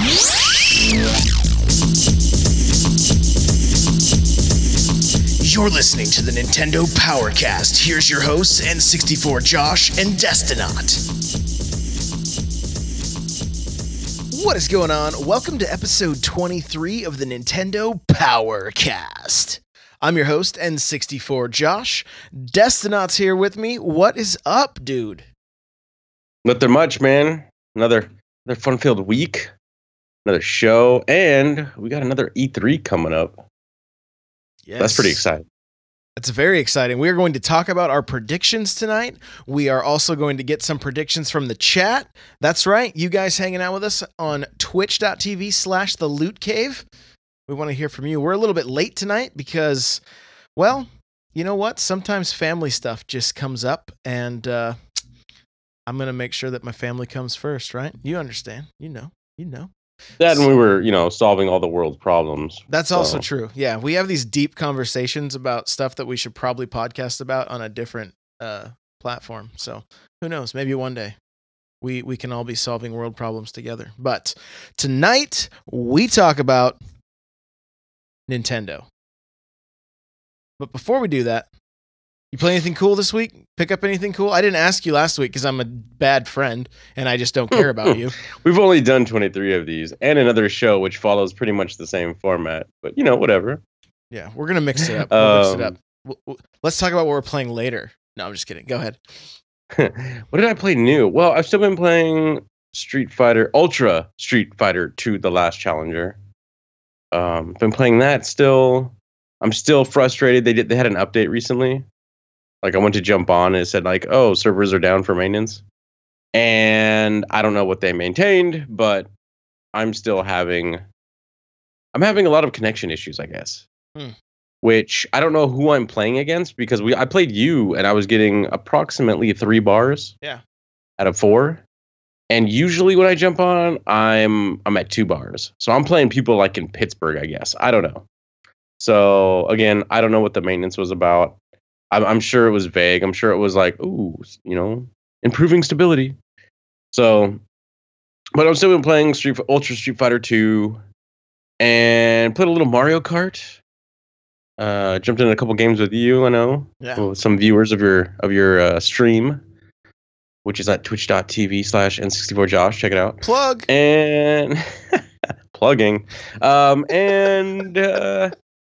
You're listening to the Nintendo Powercast. Here's your hosts, N64 Josh and Destinot. What is going on? Welcome to episode 23 of the Nintendo Powercast. I'm your host, N64 Josh. Destinot's here with me. What is up, dude? Nothing much, man. Another fun-filled week, another show, and we got another E3 coming up. Yes. That's pretty exciting. It's very exciting. We are going to talk about our predictions tonight. We are also going to get some predictions from the chat. That's right. You guys hanging out with us on twitch.tv/the Loot Cave. We want to hear from you. We're a little bit late tonight because, well, you know what? Sometimes family stuff just comes up, and I'm going to make sure that my family comes first, right? You understand. You know. That and we were, solving all the world's problems. That's also true. Yeah, we have these deep conversations about stuff that we should probably podcast about on a different platform. So who knows? Maybe one day we can all be solving world problems together. But tonight we talk about Nintendo. But before we do that, you play anything cool this week? Pick up anything cool? I didn't ask you last week because I'm a bad friend and I just don't care about you. We've only done 23 of these and another show which follows pretty much the same format. But, whatever. Yeah, we're going to mix it up. Let's talk about what we're playing later. No, I'm just kidding. Go ahead. What did I play new? Well, I've still been playing Ultra Street Fighter 2, The Last Challenger. Been playing that still. I'm still frustrated. They had an update recently. Like, I went to jump on and it said, servers are down for maintenance. And I don't know what they maintained, but I'm having a lot of connection issues, I guess. Which I don't know who I'm playing against because I played you and I was getting approximately 3 bars. Yeah. Out of 4. And usually when I jump on, I'm at 2 bars. So I'm playing people like in Pittsburgh, I guess. I don't know. So again, I don't know what the maintenance was about. I'm sure it was vague. I'm sure it was like, improving stability. So, but I'm still been playing Ultra Street Fighter 2 and played a little Mario Kart. Jumped in a couple games with you, I know. Yeah. With some viewers of your stream, which is at twitch.tv/N64Josh. Check it out. Plug. And plugging.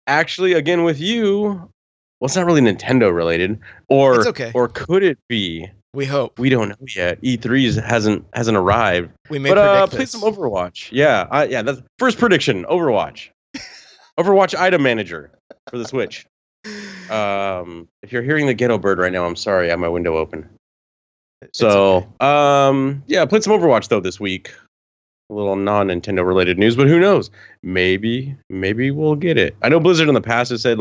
Actually, again with you. Well, it's not really Nintendo related, it's okay. Or could it be? We hope. We don't know yet. E3 hasn't arrived. We may predict play this. some Overwatch. Yeah, that's first prediction. Overwatch. Overwatch item manager for the Switch. If you're hearing the ghetto bird right now, I'm sorry. I have my window open. So, okay. Played some Overwatch though this week. A little non-Nintendo related news, but who knows? Maybe we'll get it. I know Blizzard in the past has said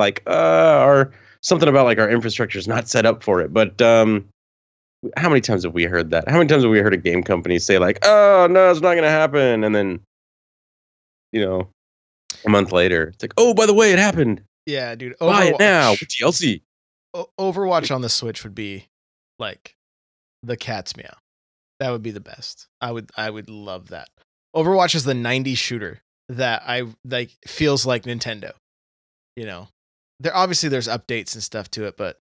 something about our infrastructure is not set up for it. But how many times have we heard that? How many times have we heard a game company say oh no, it's not going to happen, and then a month later it's like, oh, by the way, it happened. Yeah, dude. Buy it now with DLC. Overwatch on the Switch would be like the cat's meow. That would be the best. I would love that. Overwatch is the 90s shooter that feels like Nintendo. There's updates and stuff to it, but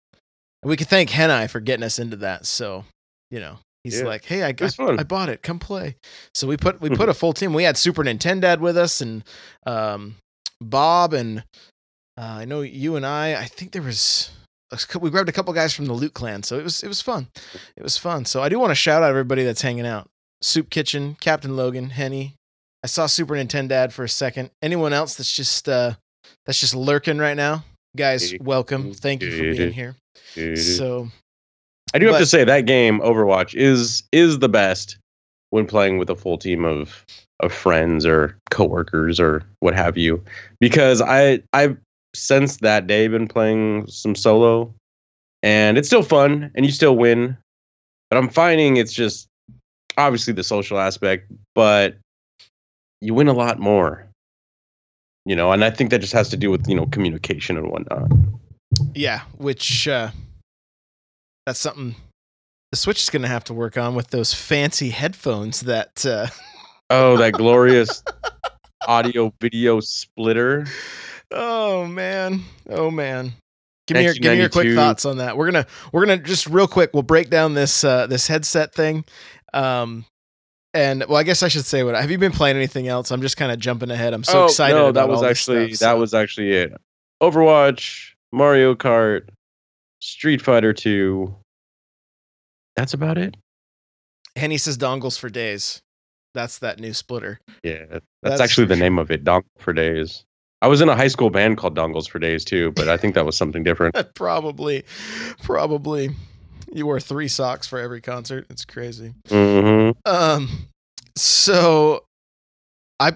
we could thank Henai for getting us into that. So, he's like, hey, I bought it. Come play. So we put a full team. We had Super Nintendo with us and Bob and I know you and I think there was we grabbed a couple guys from the Loot Clan, so it was fun. It was fun. So I do want to shout out everybody that's hanging out. Soup Kitchen, Captain Logan, Henny. I saw Super Nintendo for a second. Anyone else that's just lurking right now? Guys, welcome. Thank you for being here. So I do have to say that game, Overwatch, is the best when playing with a full team of friends or coworkers or what have you. Because I've since that day been playing some solo and it's still fun and you still win, but I'm finding it's just obviously the social aspect, but you win a lot more, and I think that just has to do with communication and whatnot. Yeah, which that's something the Switch is going to have to work on with those fancy headphones that that glorious audio video splitter. Oh man. Give me your quick thoughts on that. We're gonna just real quick. We'll break down this headset thing. And well, I guess I should say have you been playing anything else? I'm just kind of jumping ahead. I'm so excited. No, that was actually it. Overwatch, Mario Kart, Street Fighter 2. That's about it. Henny says dongles for days. That's that new splitter. Yeah, that's actually the name of it. Dongles for days. I was in a high school band called Dongles for Days too, but I think that was something different. Probably. You wore 3 socks for every concert. It's crazy. Mm-hmm. So I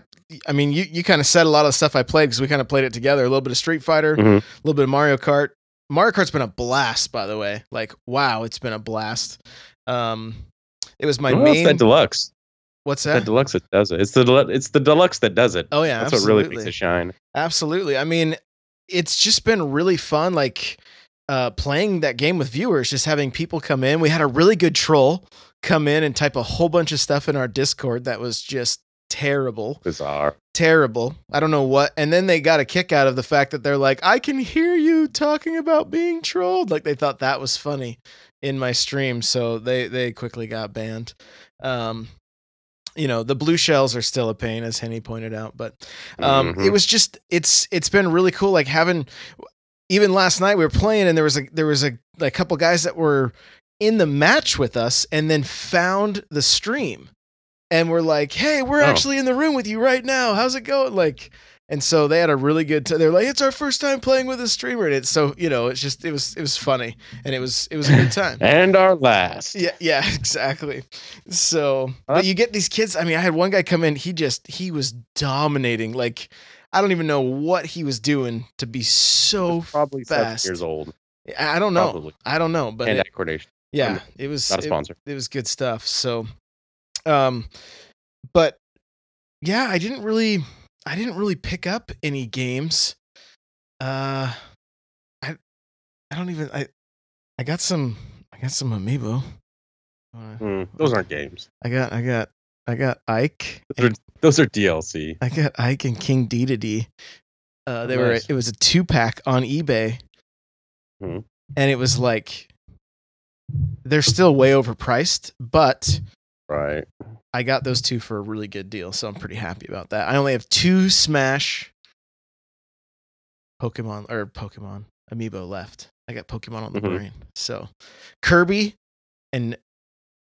mean, you kind of said a lot of the stuff I played because we kind of played it together. A little bit of Street Fighter, a little bit of Mario Kart. Mario Kart's been a blast, by the way. Like, wow, it's been a blast. It was my main. It's that deluxe. What's that? The deluxe that does it. It's the deluxe that does it. Oh yeah, that's absolutely. What really makes it shine. Absolutely. I mean, it's just been really fun. Like playing that game with viewers, just having people come in. We had a really good troll come in and type a whole bunch of stuff in our Discord that was just terrible. Bizarre. Terrible. I don't know what. And then they got a kick out of the fact that they're like, I can hear you talking about being trolled. Like they thought that was funny in my stream. So they quickly got banned. The blue shells are still a pain, as Henny pointed out, but it was just it's been really cool. Like having, even last night we were playing and there was a couple guys that were in the match with us and then found the stream and we're like, hey, we're actually in the room with you right now. How's it going? Like, and so they had a really good they're like, it's our first time playing with a streamer. And it's so, it's just, it was funny and it was a good time. And our last. Yeah, exactly. So, but you get these kids. I mean, I had one guy come in, he was dominating. Like, I don't even know what he was doing to be so probably fast. 7 years old. I don't know. Probably. I don't know, but and coordination. Yeah, it was not a sponsor. It was good stuff. So, but yeah, I didn't really pick up any games. I got some amiibo. Those aren't games. I got Ike. Those are DLC. I got Ike and King Dedede. It was a 2-pack on eBay. And it was like, they're still way overpriced, but right. I got those 2 for a really good deal, so I'm pretty happy about that. I only have 2 Smash Pokemon amiibo left. I got Pokemon on the brain. So Kirby and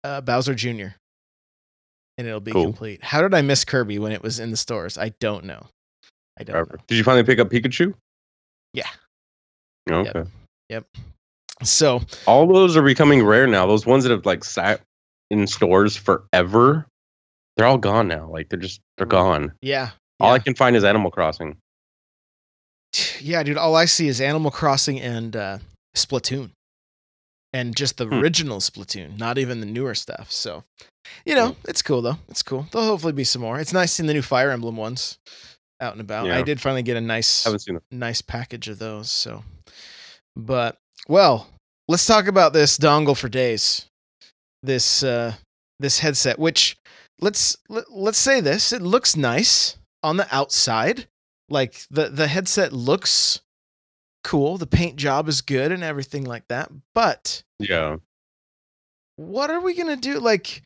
Bowser Jr. and it'll be complete. How did I miss Kirby when it was in the stores? I don't know. Know. Did you finally pick up Pikachu? Yeah. Okay. Yep. So all those are becoming rare now. Those ones that have like sat in stores forever, they're all gone now. Like they're gone. Yeah. All I can find is Animal Crossing. Yeah, dude. All I see is Animal Crossing and Splatoon, and just the original Splatoon, not even the newer stuff. So, it's cool though. It's cool. There'll hopefully be some more. It's nice seeing the new Fire Emblem ones out and about. Yeah. I did finally get a nice package of those. So, but well, let's talk about this dongle for days. This headset, which let's say this, it looks nice on the outside. Like the headset looks cool. The paint job is good and everything like that. But yeah, what are we gonna do? Like,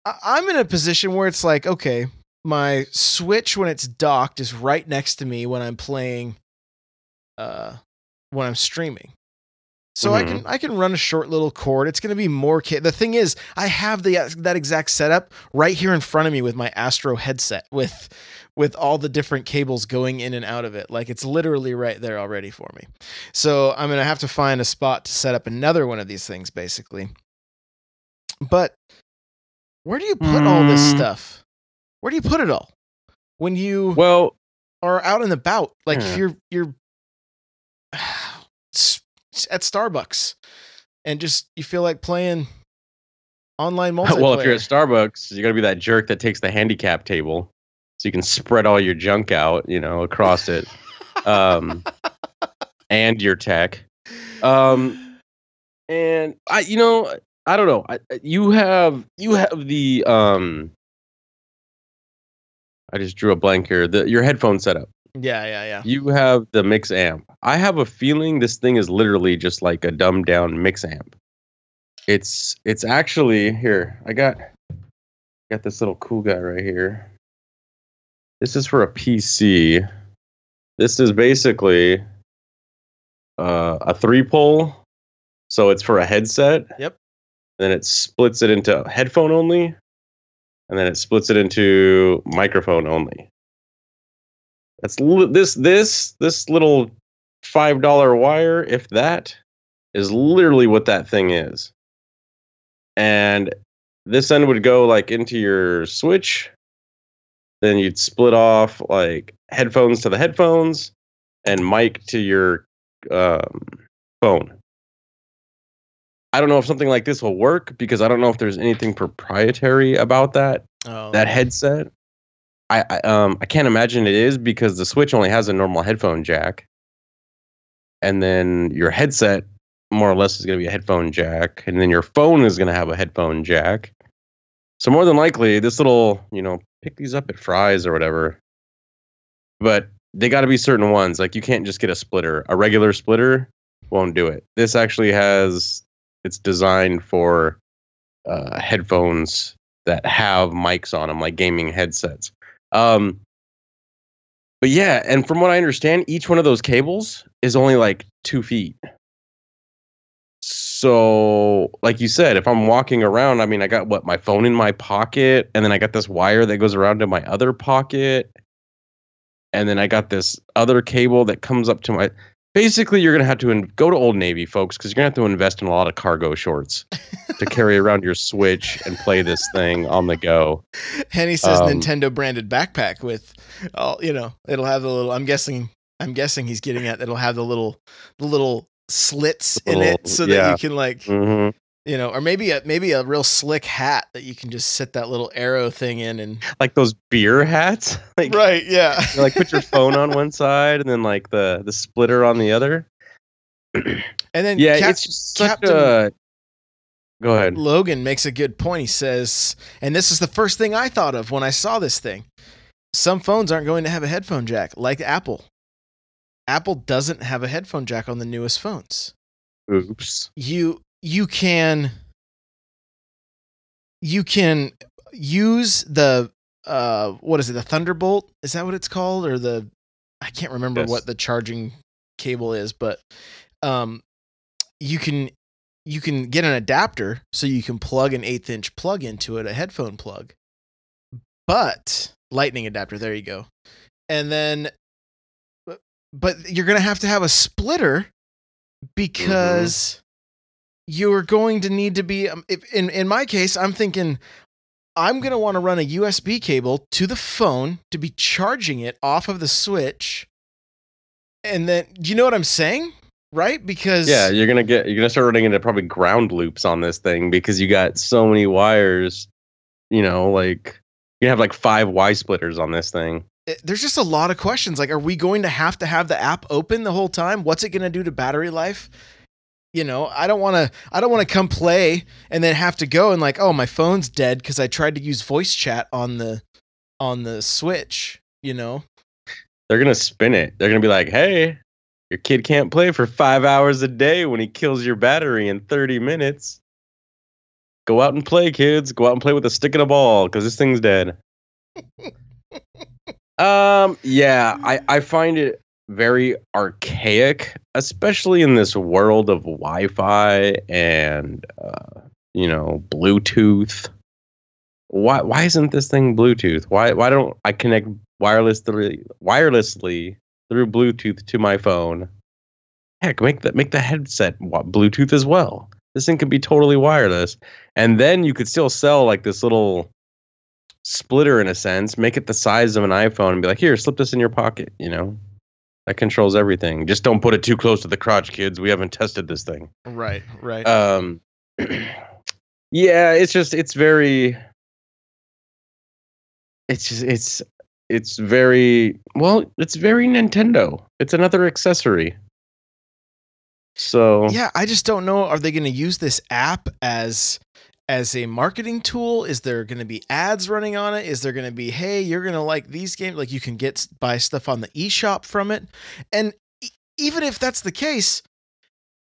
I'm in a position where it's like, okay, my Switch when it's docked is right next to me when I'm playing, when I'm streaming. So I can run a short little cord. It's going to be more. The thing is, I have that exact setup right here in front of me with my Astro headset with all the different cables going in and out of it. Like it's literally right there already for me. So I'm going to have to find a spot to set up another one of these things, basically. But where do you put all this stuff? Where do you put it all when you are out and about? Like if you're at Starbucks and just you feel like playing online multiplayer. Well, if you're at Starbucks, you're gonna be that jerk that takes the handicap table so you can spread all your junk out, across it, and your tech. And I don't know. You have the I just drew a blank here. Your headphone setup. Yeah. You have the mix amp. I have a feeling this thing is literally just like a dumbed down mix amp. It's actually here. I got this little cool guy right here. This is for a PC. This is basically a 3-pole, so it's for a headset. Yep. Then it splits it into headphone only, and then it splits it into microphone only. That's this little $5 wire, if that, is literally what that thing is. And this end would go like into your Switch. Then you'd split off like headphones to the headphones and mic to your phone. I don't know if something like this will work because I don't know if there's anything proprietary about that headset. I can't imagine it is because the Switch only has a normal headphone jack, and then your headset more or less is going to be a headphone jack, and then your phone is going to have a headphone jack. So more than likely, this little, pick these up at Fry's or whatever. But they got to be certain ones. Like you can't just get a splitter. A regular splitter won't do it. This actually it's designed for headphones that have mics on them, like gaming headsets. But yeah, and from what I understand, each one of those cables is only like 2 feet. So, like you said, if I'm walking around, I mean, I got my phone in my pocket, and then I got this wire that goes around to my other pocket, and then I got this other cable that comes up to my. Basically, you're gonna have to go to Old Navy, folks, because you're gonna have to invest in a lot of cargo shorts to carry around your Switch and play this thing on the go. Henny says Nintendo branded backpack with, it'll have the little. I'm guessing he's getting at it'll have the little slits in it so that you can or maybe a real slick hat that you can just set that little arrow thing in, and like those beer hats, right? Yeah, like put your phone on one side and then like the splitter on the other. And then it's just Captain. Go ahead. Logan makes a good point. He says, and this is the first thing I thought of when I saw this thing. Some phones aren't going to have a headphone jack, like Apple. Apple doesn't have a headphone jack on the newest phones. Oops. You can use the what is it? The Thunderbolt? Is that what it's called? Or I can't remember what the charging cable is, but you can get an adapter so you can plug an 1/8" plug into it, a headphone plug. But lightning adapter, there you go. And then but you're going to have a splitter because you're going to need to be, in my case, I'm thinking I'm going to want to run a USB cable to the phone to be charging it off of the Switch. And then, do you know what I'm saying? Right? Because you're going to start running into probably ground loops on this thing because you got so many wires, like you have like 5 Y splitters on this thing. There's just a lot of questions. Like, are we going to have the app open the whole time? What's it going to do to battery life? I don't want to come play and then have to go and like, oh, my phone's dead because I tried to use voice chat on the Switch. They're gonna spin it. They're gonna be like, hey, your kid can't play for 5 hours a day when he kills your battery in 30 minutes. Go out and play, kids. Go out and play with a stick and a ball because this thing's dead. I find it very archaic, especially in this world of Wi-Fi and Bluetooth. Why isn't this thing Bluetooth? Why don't I connect wirelessly through Bluetooth to my phone? Heck, make the headset Bluetooth as well. This thing could be totally wireless, and then you could still sell like this little splitter in a sense, make it the size of an iPhone and be like, here, slip this in your pocket, that controls everything. Just don't put it too close to the crotch, kids. We haven't tested this thing. Right. It's very Nintendo. It's another accessory. So yeah, I just don't know. Are they going to use this app as as a marketing tool? Is there going to be ads running on it? Is there going to be, hey, you're going to like these games? Like you can buy stuff on the eShop from it. And even if that's the case,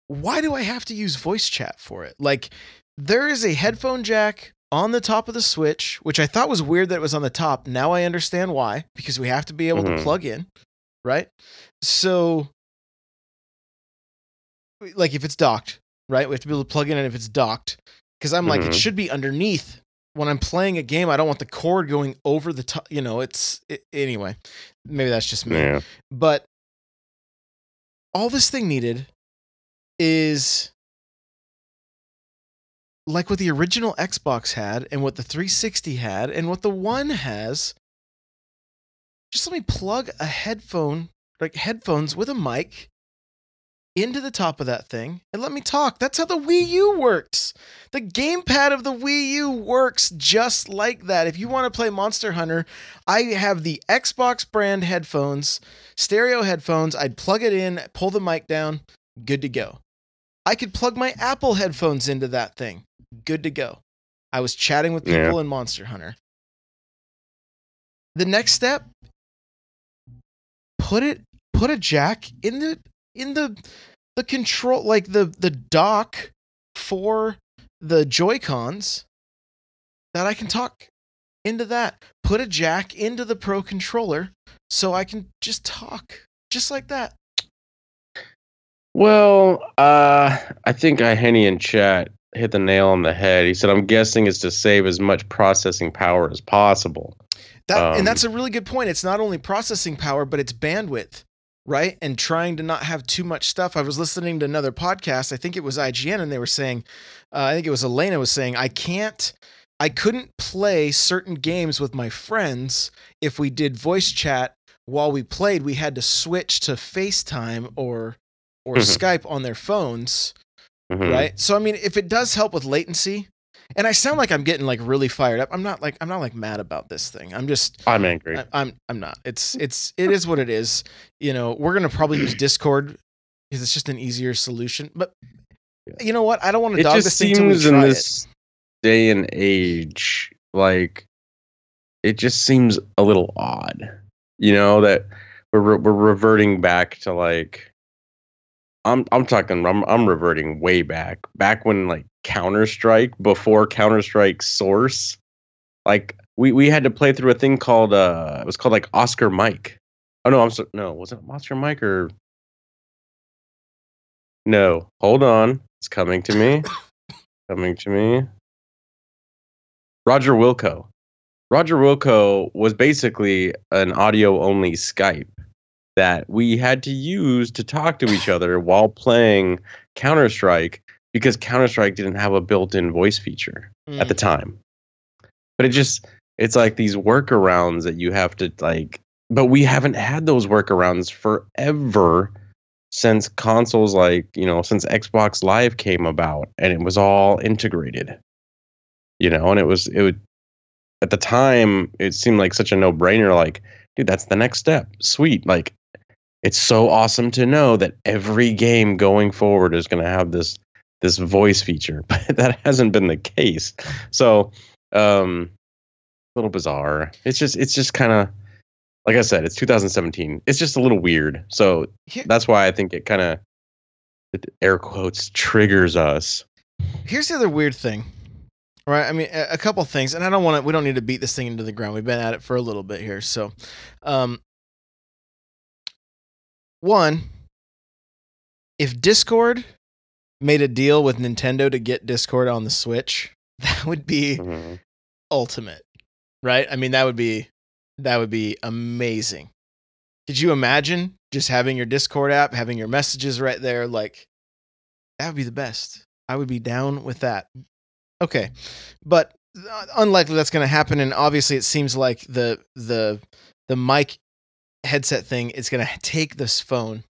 why do I have to use voice chat for it? Like there is a headphone jack on the top of the Switch, which I thought was weird that it was on the top. Now I understand why, because we have to be able to plug in, right? So like if it's docked, right? We have to be able to plug in it if it's docked. Because I'm like, it should be underneath. When I'm playing a game, I don't want the cord going over the top. Anyway, maybe that's just me. Yeah. But all this thing needed is like what the original Xbox had and what the 360 had and what the One has. Just let me plug a headphone, like headphones with a mic into the top of that thing and let me talk. That's how the Wii U works. The gamepad of the Wii U works just like that. If you want to play Monster Hunter, I have the Xbox brand headphones, stereo headphones. I'd plug it in, pull the mic down, good to go. I could plug my Apple headphones into that thing. Good to go. I was chatting with people in Monster Hunter. The next step, put a jack in the control, like the dock for the Joy-Cons that I can talk into that. Put a jack into the Pro Controller so I can just talk just like that. Well, I think Henny in chat hit the nail on the head. He said, I'm guessing it's to save as much processing power as possible. And that's a really good point. It's not only processing power, but it's bandwidth. Right. And trying to not have too much stuff. I was listening to another podcast. I think it was IGN, and they were saying, I think it was Elena was saying, I couldn't play certain games with my friends. If we did voice chat while we played, we had to switch to FaceTime or Skype on their phones. Right. So, I mean, if it does help with latency, and I sound like I'm getting like really fired up. I'm not mad about this thing. I'm angry. I'm not. It is what it is. We're going to probably use Discord because it's just an easier solution. But you know what? I don't want to dog this thing till we try it. In this day and age, like it just seems a little odd, that we're reverting back to like, I'm reverting way back when like Counter-Strike, before Counter-Strike Source, like we had to play through a thing called it was called like Oscar Mike. Oh no, was it Oscar Mike or no? Hold on, it's coming to me. Roger Wilco. Roger Wilco was basically an audio only Skype that we had to use to talk to each other while playing Counter-Strike, because Counter-Strike didn't have a built-in voice feature at the time. But it's like these workarounds that you have to like, but we haven't had those workarounds forever since consoles like, since Xbox Live came about and it was all integrated, and it would, at the time, it seemed like such a no-brainer, like, dude, that's the next step. Sweet. Like, it's so awesome to know that every game going forward is going to have this voice feature, but that hasn't been the case. So, a little bizarre. It's just kind of, like I said, it's 2017. It's just a little weird. So that's why I think it kind of, air quotes, triggers us. Here's the other weird thing, right? I mean, a couple things, and we don't need to beat this thing into the ground. We've been at it for a little bit here. So, one, if Discord made a deal with Nintendo to get Discord on the Switch, that would be ultimate, right? I mean, that would be amazing. Could you imagine just having your Discord app, having your messages right there? Like, that would be the best. I would be down with that. Okay, but unlikely that's going to happen, and obviously it seems like the mic headset thing is going to take this phone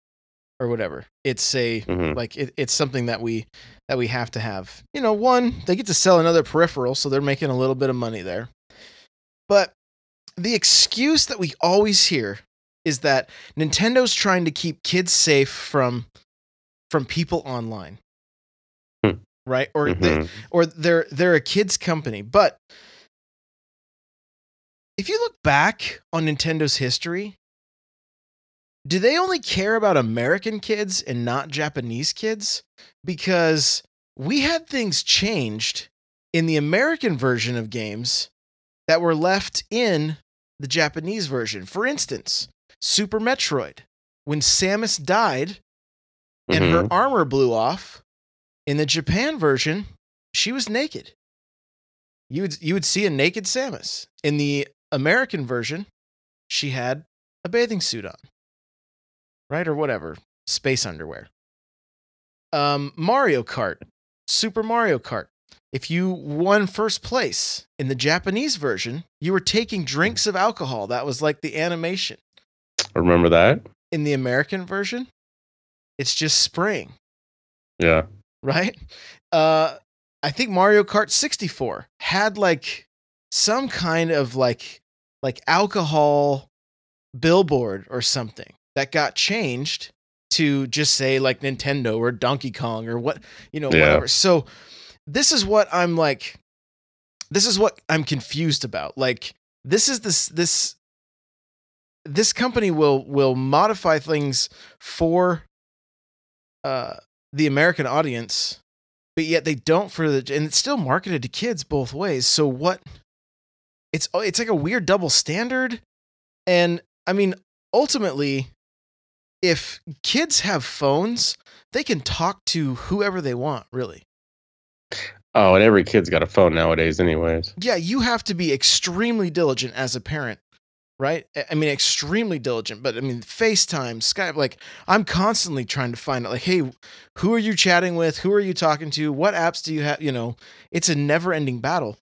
or whatever. It's it's something that we have to have. One, they get to sell another peripheral, so they're making a little bit of money there. But the excuse that we always hear is that Nintendo's trying to keep kids safe from people online. right? Or they're a kids company. But if you look back on Nintendo's history, do they only care about American kids and not Japanese kids? Because we had things changed in the American version of games that were left in the Japanese version. For instance, Super Metroid. When Samus died and her armor blew off, in the Japan version, she was naked. You would see a naked Samus. In the American version, she had a bathing suit on. Right? Or whatever. Space underwear. Mario Kart. Super Mario Kart. If you won first place in the Japanese version, you were taking drinks of alcohol. That was like the animation. I remember that. In the American version, it's just spraying. Yeah. Right? I think Mario Kart 64 had like some kind of like alcohol billboard or something that got changed to just say like Nintendo or Donkey Kong or whatever. So this is what I'm confused about. Like this company will modify things for the American audience, but yet they don't and it's still marketed to kids both ways. So what? It's like a weird double standard. And I mean, ultimately, if kids have phones, they can talk to whoever they want, really. Oh, and every kid's got a phone nowadays anyways. Yeah, you have to be extremely diligent as a parent, right? I mean, extremely diligent. But I mean, FaceTime, Skype, like I'm constantly trying to find out, like, hey, who are you chatting with? Who are you talking to? What apps do you have? It's a never-ending battle.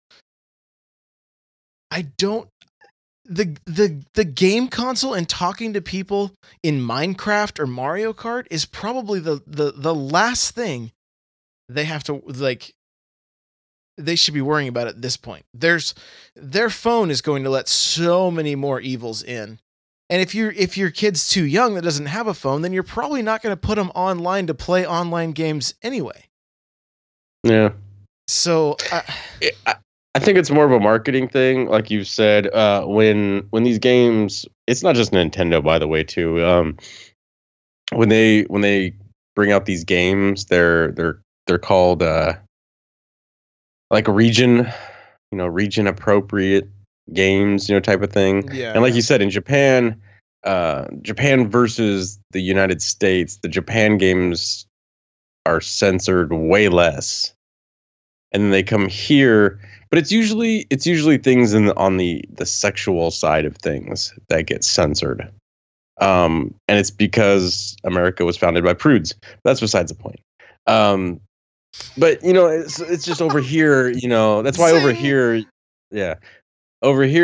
The game console and talking to people in Minecraft or Mario Kart is probably the last thing they have to they should be worrying about at this point. Their phone is going to let so many more evils in. And if your kid's too young that doesn't have a phone, then you're probably not going to put them online to play online games anyway. Yeah. So I think it's more of a marketing thing, like you said. When these games, it's not just Nintendo, by the way, too. When they bring out these games, they're called like region appropriate games, type of thing. Yeah. And like you said, in Japan versus the United States, the Japan games are censored way less, and then they come here. But it's usually things on the sexual side of things that get censored, and it's because America was founded by prudes. That's besides the point. But it's just over here. That's why over here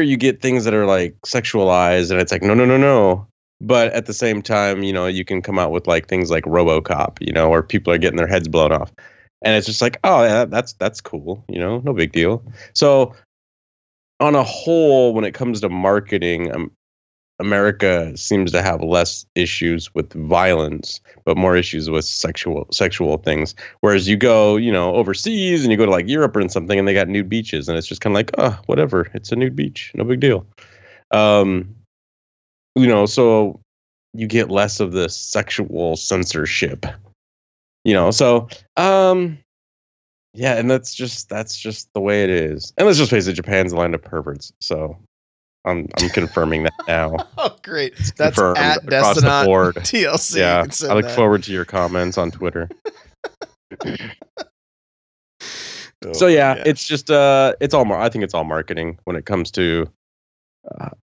you get things that are like sexualized, and it's like no. But at the same time, you can come out with like things like RoboCop, where people are getting their heads blown off. And it's just like, oh, yeah, that's cool, no big deal. So on a whole, when it comes to marketing, America seems to have less issues with violence, but more issues with sexual things. Whereas you go, overseas and you go to like Europe or something, and they got nude beaches, and it's just kind of like, oh, whatever, it's a nude beach, no big deal. So you get less of this sexual censorship. So yeah, and that's just the way it is. And let's just face it, Japan's a land of perverts. So I'm confirming that now. Oh, great! That's at across the board. TLC. Yeah, I look forward to your comments on Twitter. So yeah, it's just it's all I think it's all marketing when it comes to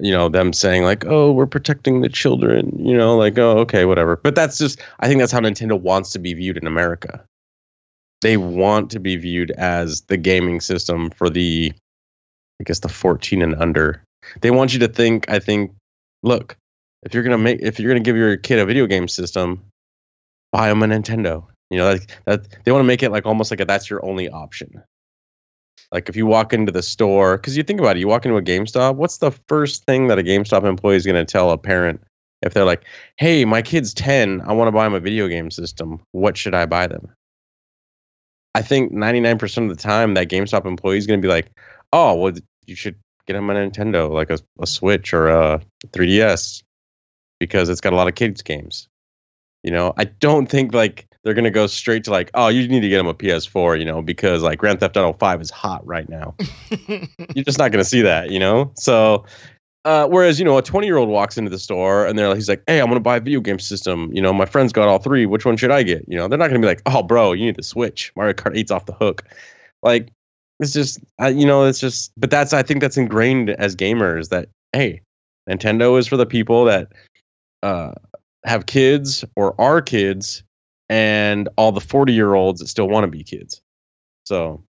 them saying like, oh, we're protecting the children, like, oh, okay, whatever. But I think that's how Nintendo wants to be viewed in America. They want to be viewed as the gaming system for the 14 and under. They want you to think, I think, look, if you're going to give your kid a video game system, buy them a Nintendo. That they want to make it like almost like that's your only option. Like if you walk into the store, because you think about it, you walk into a GameStop, what's the first thing that a GameStop employee is going to tell a parent if they're like, hey, my kid's 10, I want to buy him a video game system. What should I buy them? I think 99% of the time that GameStop employee is going to be like, oh, well, you should get him a Nintendo, like a Switch or a 3DS, because it's got a lot of kids games. I don't think like they're going to go straight to like, oh, you need to get him a PS4, because like Grand Theft Auto 5 is hot right now. You're just not going to see that, So, whereas, a 20-year-old walks into the store and he's like, hey, I'm going to buy a video game system. My friend's got all three. Which one should I get? They're not going to be like, oh, bro, you need the Switch. Mario Kart 8's off the hook. Like, it's just, but I think that's ingrained as gamers that, hey, Nintendo is for the people that have kids or are kids and all the 40-year-olds that still want to be kids. So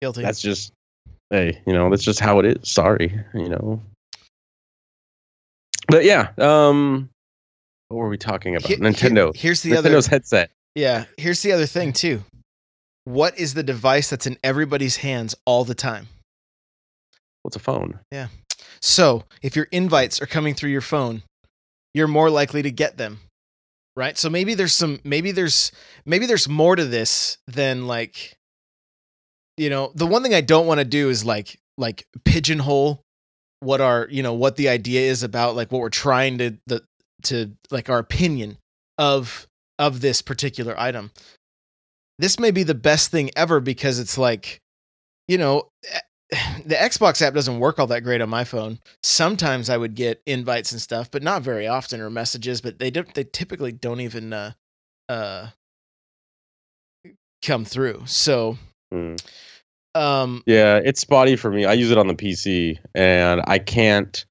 guilty. That's just, hey, that's just how it is. Sorry, But yeah, what were we talking about? Nintendo. Here's the Nintendo's headset. Yeah, here's the other thing too. What is the device that's in everybody's hands all the time? What's a phone? Yeah. So if your invites are coming through your phone, you're more likely to get them, right? So maybe there's more to this than like, the one thing I don't want to do is like pigeonhole what what the idea is about, like what we're trying to like our opinion of this particular item. This may be the best thing ever because it's like, the Xbox app doesn't work all that great on my phone. Sometimes I would get invites and stuff, but not very often, or messages, but they typically don't even come through. So yeah, it's spotty for me. I use it on the PC and I can't,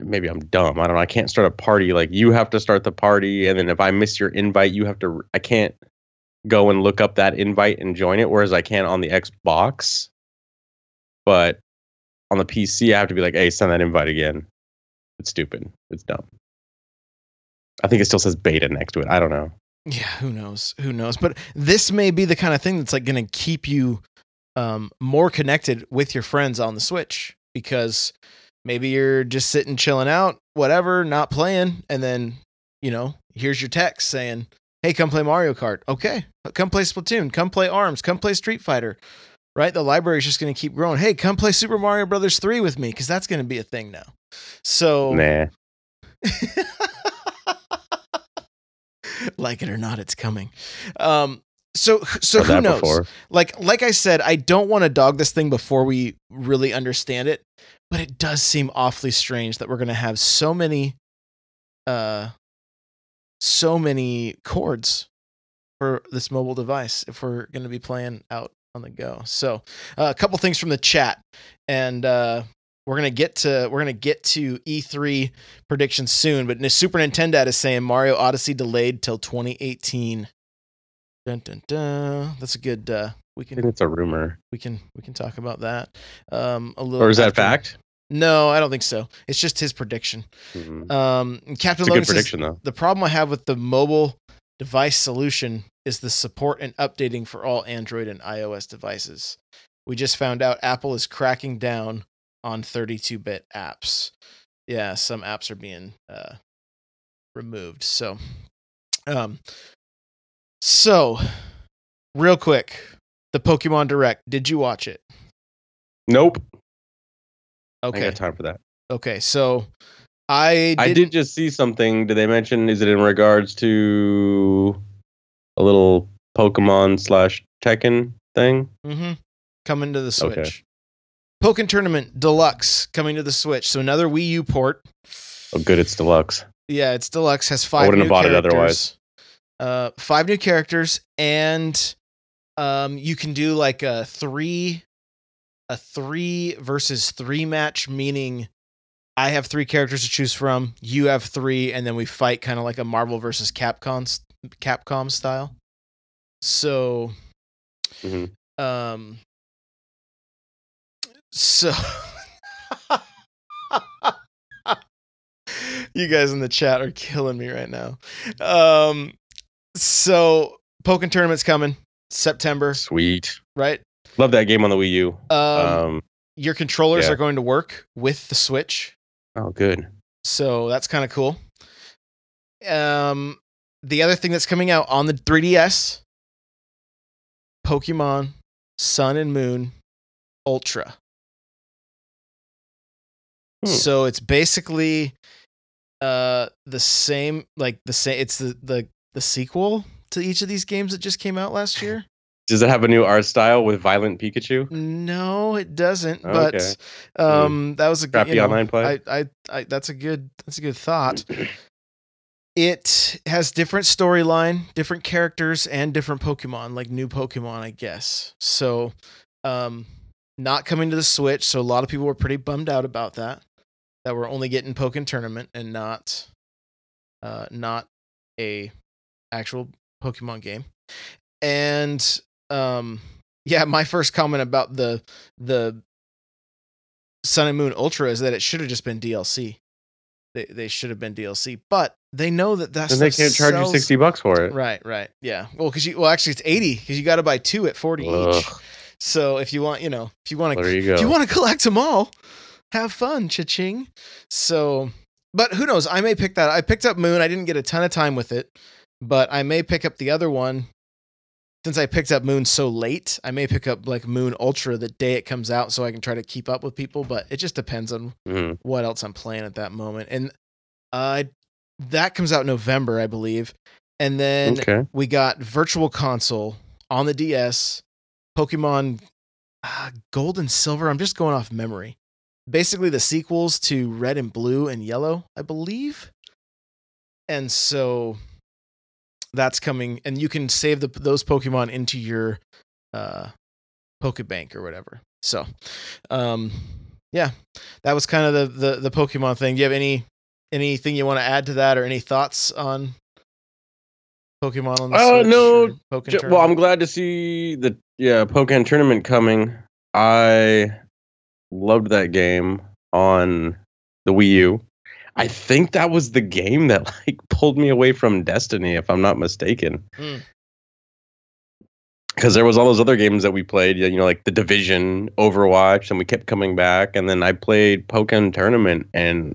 maybe I'm dumb. I don't know. I can't start a party. Like you have to start the party. And then if I miss your invite, I can't go and look up that invite and join it. Whereas I can on the Xbox. But on the PC, I have to be like, hey, send that invite again. It's stupid. It's dumb. I think it still says beta next to it. I don't know. Yeah, who knows? But this may be the kind of thing that's like going to keep you more connected with your friends on the Switch, because maybe you're just sitting, chilling out, whatever, not playing. And then, here's your text saying, hey, come play Mario Kart. Okay. Come play Splatoon. Come play ARMS. Come play Street Fighter. Right? The library is just going to keep growing. Hey, come play Super Mario Brothers 3 with me, because that's going to be a thing now. So, nah. Like it or not, it's coming. So who knows? Before. Like I said, I don't want to dog this thing before we really understand it, but it does seem awfully strange that we're going to have so many cords for this mobile device if we're going to be playing out on the go. So a couple things from the chat, and we're gonna get to E3 predictions soon. But Super Nintendo is saying Mario Odyssey delayed till 2018. Dun, dun, dun. That's a good. I think it's a rumor. We can talk about that a little. Or is that fact? No, I don't think so. It's just his prediction. Mm-hmm. Captain Logan says, though. The problem I have with the mobile device solution is the support and updating for all Android and iOS devices. We just found out Apple is cracking down on 32-bit apps. Yeah, some apps are being removed. So real quick, the Pokemon Direct. Did you watch it? Nope. Okay. I got time for that. Okay, so I did just see something. Did they mention, is it in regards to a little Pokemon / Tekken thing? Mm-hmm. Coming to the Switch. Okay. Pokken Tournament Deluxe coming to the Switch. So another Wii U port. Oh, good. It's Deluxe. Yeah, it's Deluxe. Has 5 new characters. I wouldn't have bought it otherwise. 5 new characters, and you can do like a 3 versus 3 match, meaning I have 3 characters to choose from, you have 3, and then we fight kind of like a Marvel versus Capcom style. So, so you guys in the chat are killing me right now. So Pokken Tournament's coming September. Sweet. Right? Love that game on the Wii U. Your controllers are going to work with the Switch. Oh, good. So that's kind of cool. The other thing that's coming out on the 3DS, Pokemon Sun and Moon Ultra. So it's basically the same, it's the sequel to each of these games that just came out last year. Does it have a new art style with Violent Pikachu? No, it doesn't. Okay. But that was a crappy online play. I that's a good thought. It has different storyline, different characters, and different Pokemon, like new Pokemon, I guess. So, not coming to the Switch. So a lot of people were pretty bummed out about that. That we're only getting Pokken Tournament and not a actual Pokemon game. And my first comment about the Sun and Moon Ultra is that it should have just been DLC. They should have been DLC, but they know that's. And they can't charge you $60 for it. Right, yeah. Well, actually it's $80 because you got to buy 2 at $40 each. So if you want, if you want to collect them all, have fun, cha-ching. So, but who knows? I may pick that. I picked up Moon. I didn't get a ton of time with it, but I may pick up the other one. Since I picked up Moon so late, I may pick up like Moon Ultra the day it comes out so I can try to keep up with people, but it just depends on what else I'm playing at that moment. And that comes out in November, I believe. And then we got Virtual Console on the DS, Pokemon Gold and Silver. I'm just going off memory. Basically the sequels to Red and Blue and Yellow, I believe. And so that's coming, and you can save those Pokemon into your Pokebank or whatever. So, that was kind of the Pokemon thing. Do you have anything you want to add to that, or any thoughts on Pokemon on the Switch? No. Well, I'm glad to see the Pokken Tournament coming. I loved that game on the Wii U. I think that was the game that pulled me away from Destiny, if I'm not mistaken. Because there was all those other games that we played, like The Division, Overwatch, and we kept coming back. And then I played Pokken Tournament, and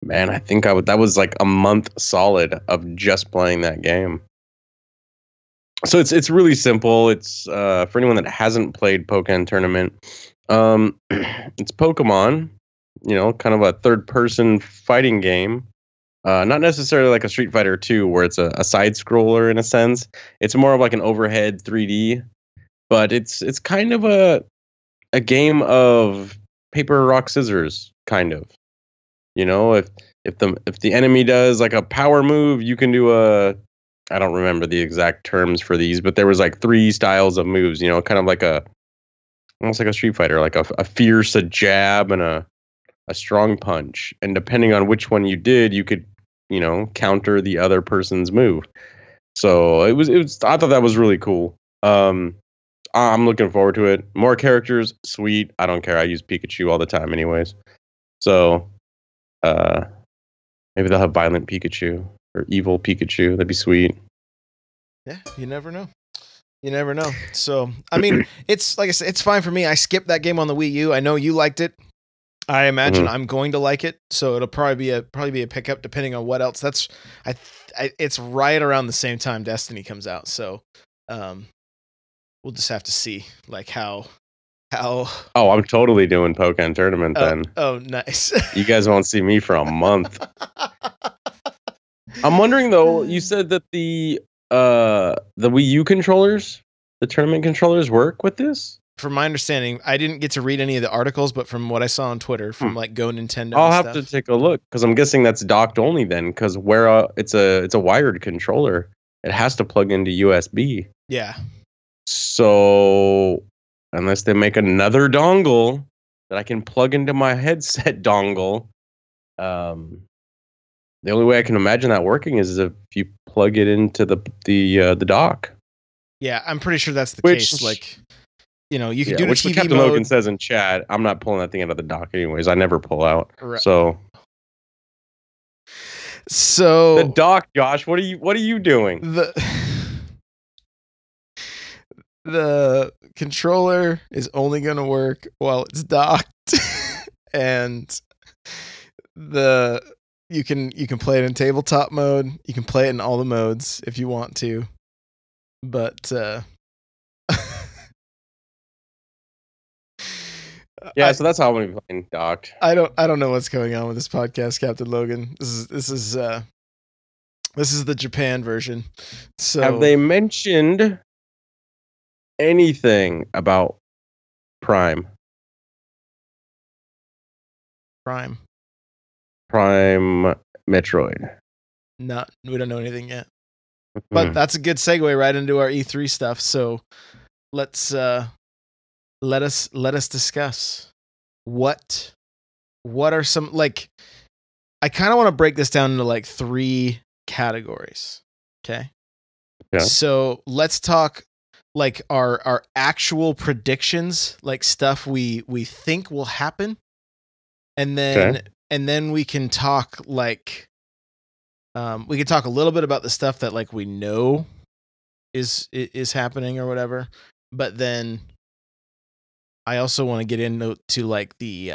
man, I think that was like a month solid of just playing that game. So it's really simple. It's for anyone that hasn't played Pokken Tournament, it's Pokemon. Kind of a third-person fighting game. Not necessarily like a Street Fighter 2, where it's a side-scroller in a sense. It's more of like an overhead 3D. But it's kind of a game of paper, rock, scissors, kind of. If the enemy does like a power move, you can do I don't remember the exact terms for these, but there was like 3 styles of moves. Kind of like almost like a Street Fighter, like a fierce, a jab, and a strong punch, and depending on which one you did, you could, counter the other person's move. So it was. I thought that was really cool. I'm looking forward to it. More characters, sweet. I don't care. I use Pikachu all the time, anyways. So, maybe they'll have Violent Pikachu or Evil Pikachu. That'd be sweet. Yeah, you never know. So, I mean, it's like I said, it's fine for me. I skipped that game on the Wii U. I know you liked it. I imagine I'm going to like it, so it'll probably be a pickup depending on what else. It's right around the same time Destiny comes out, so we'll just have to see like how. Oh, I'm totally doing Pokken Tournament then. Oh, nice. You guys won't see me for a month. I'm wondering though. You said that the Wii U controllers, the tournament controllers, work with this. From my understanding, I didn't get to read any of the articles, but from what I saw on Twitter, from like Go Nintendo, I'll have to take a look because I'm guessing that's docked only then. Because where it's a wired controller, it has to plug into USB. Yeah. So unless they make another dongle that I can plug into my headset dongle, the only way I can imagine that working is if you plug it into the dock. Yeah, I'm pretty sure that's the case. Like. You can do the which TV Captain mode. Logan says in chat. I'm not pulling that thing out of the dock anyways. I never pull out. Right. So the dock, Josh. What are you doing? The controller is only going to work while it's docked, and you can play it in tabletop mode. You can play it in all the modes if you want to, but Yeah, so that's how I'm gonna be playing Docked. I don't know what's going on with this podcast, Captain Logan. This is the Japan version. So have they mentioned anything about Prime Metroid? No, we don't know anything yet. But that's a good segue right into our E3 stuff. So let's let us discuss what are some, like, I kind of want to break this down into like 3 categories. Okay. Yeah. So let's talk like our actual predictions, like stuff we think will happen. And then we can talk like we can talk a little bit about the stuff that like we know is happening or whatever. But then I also want to get into like the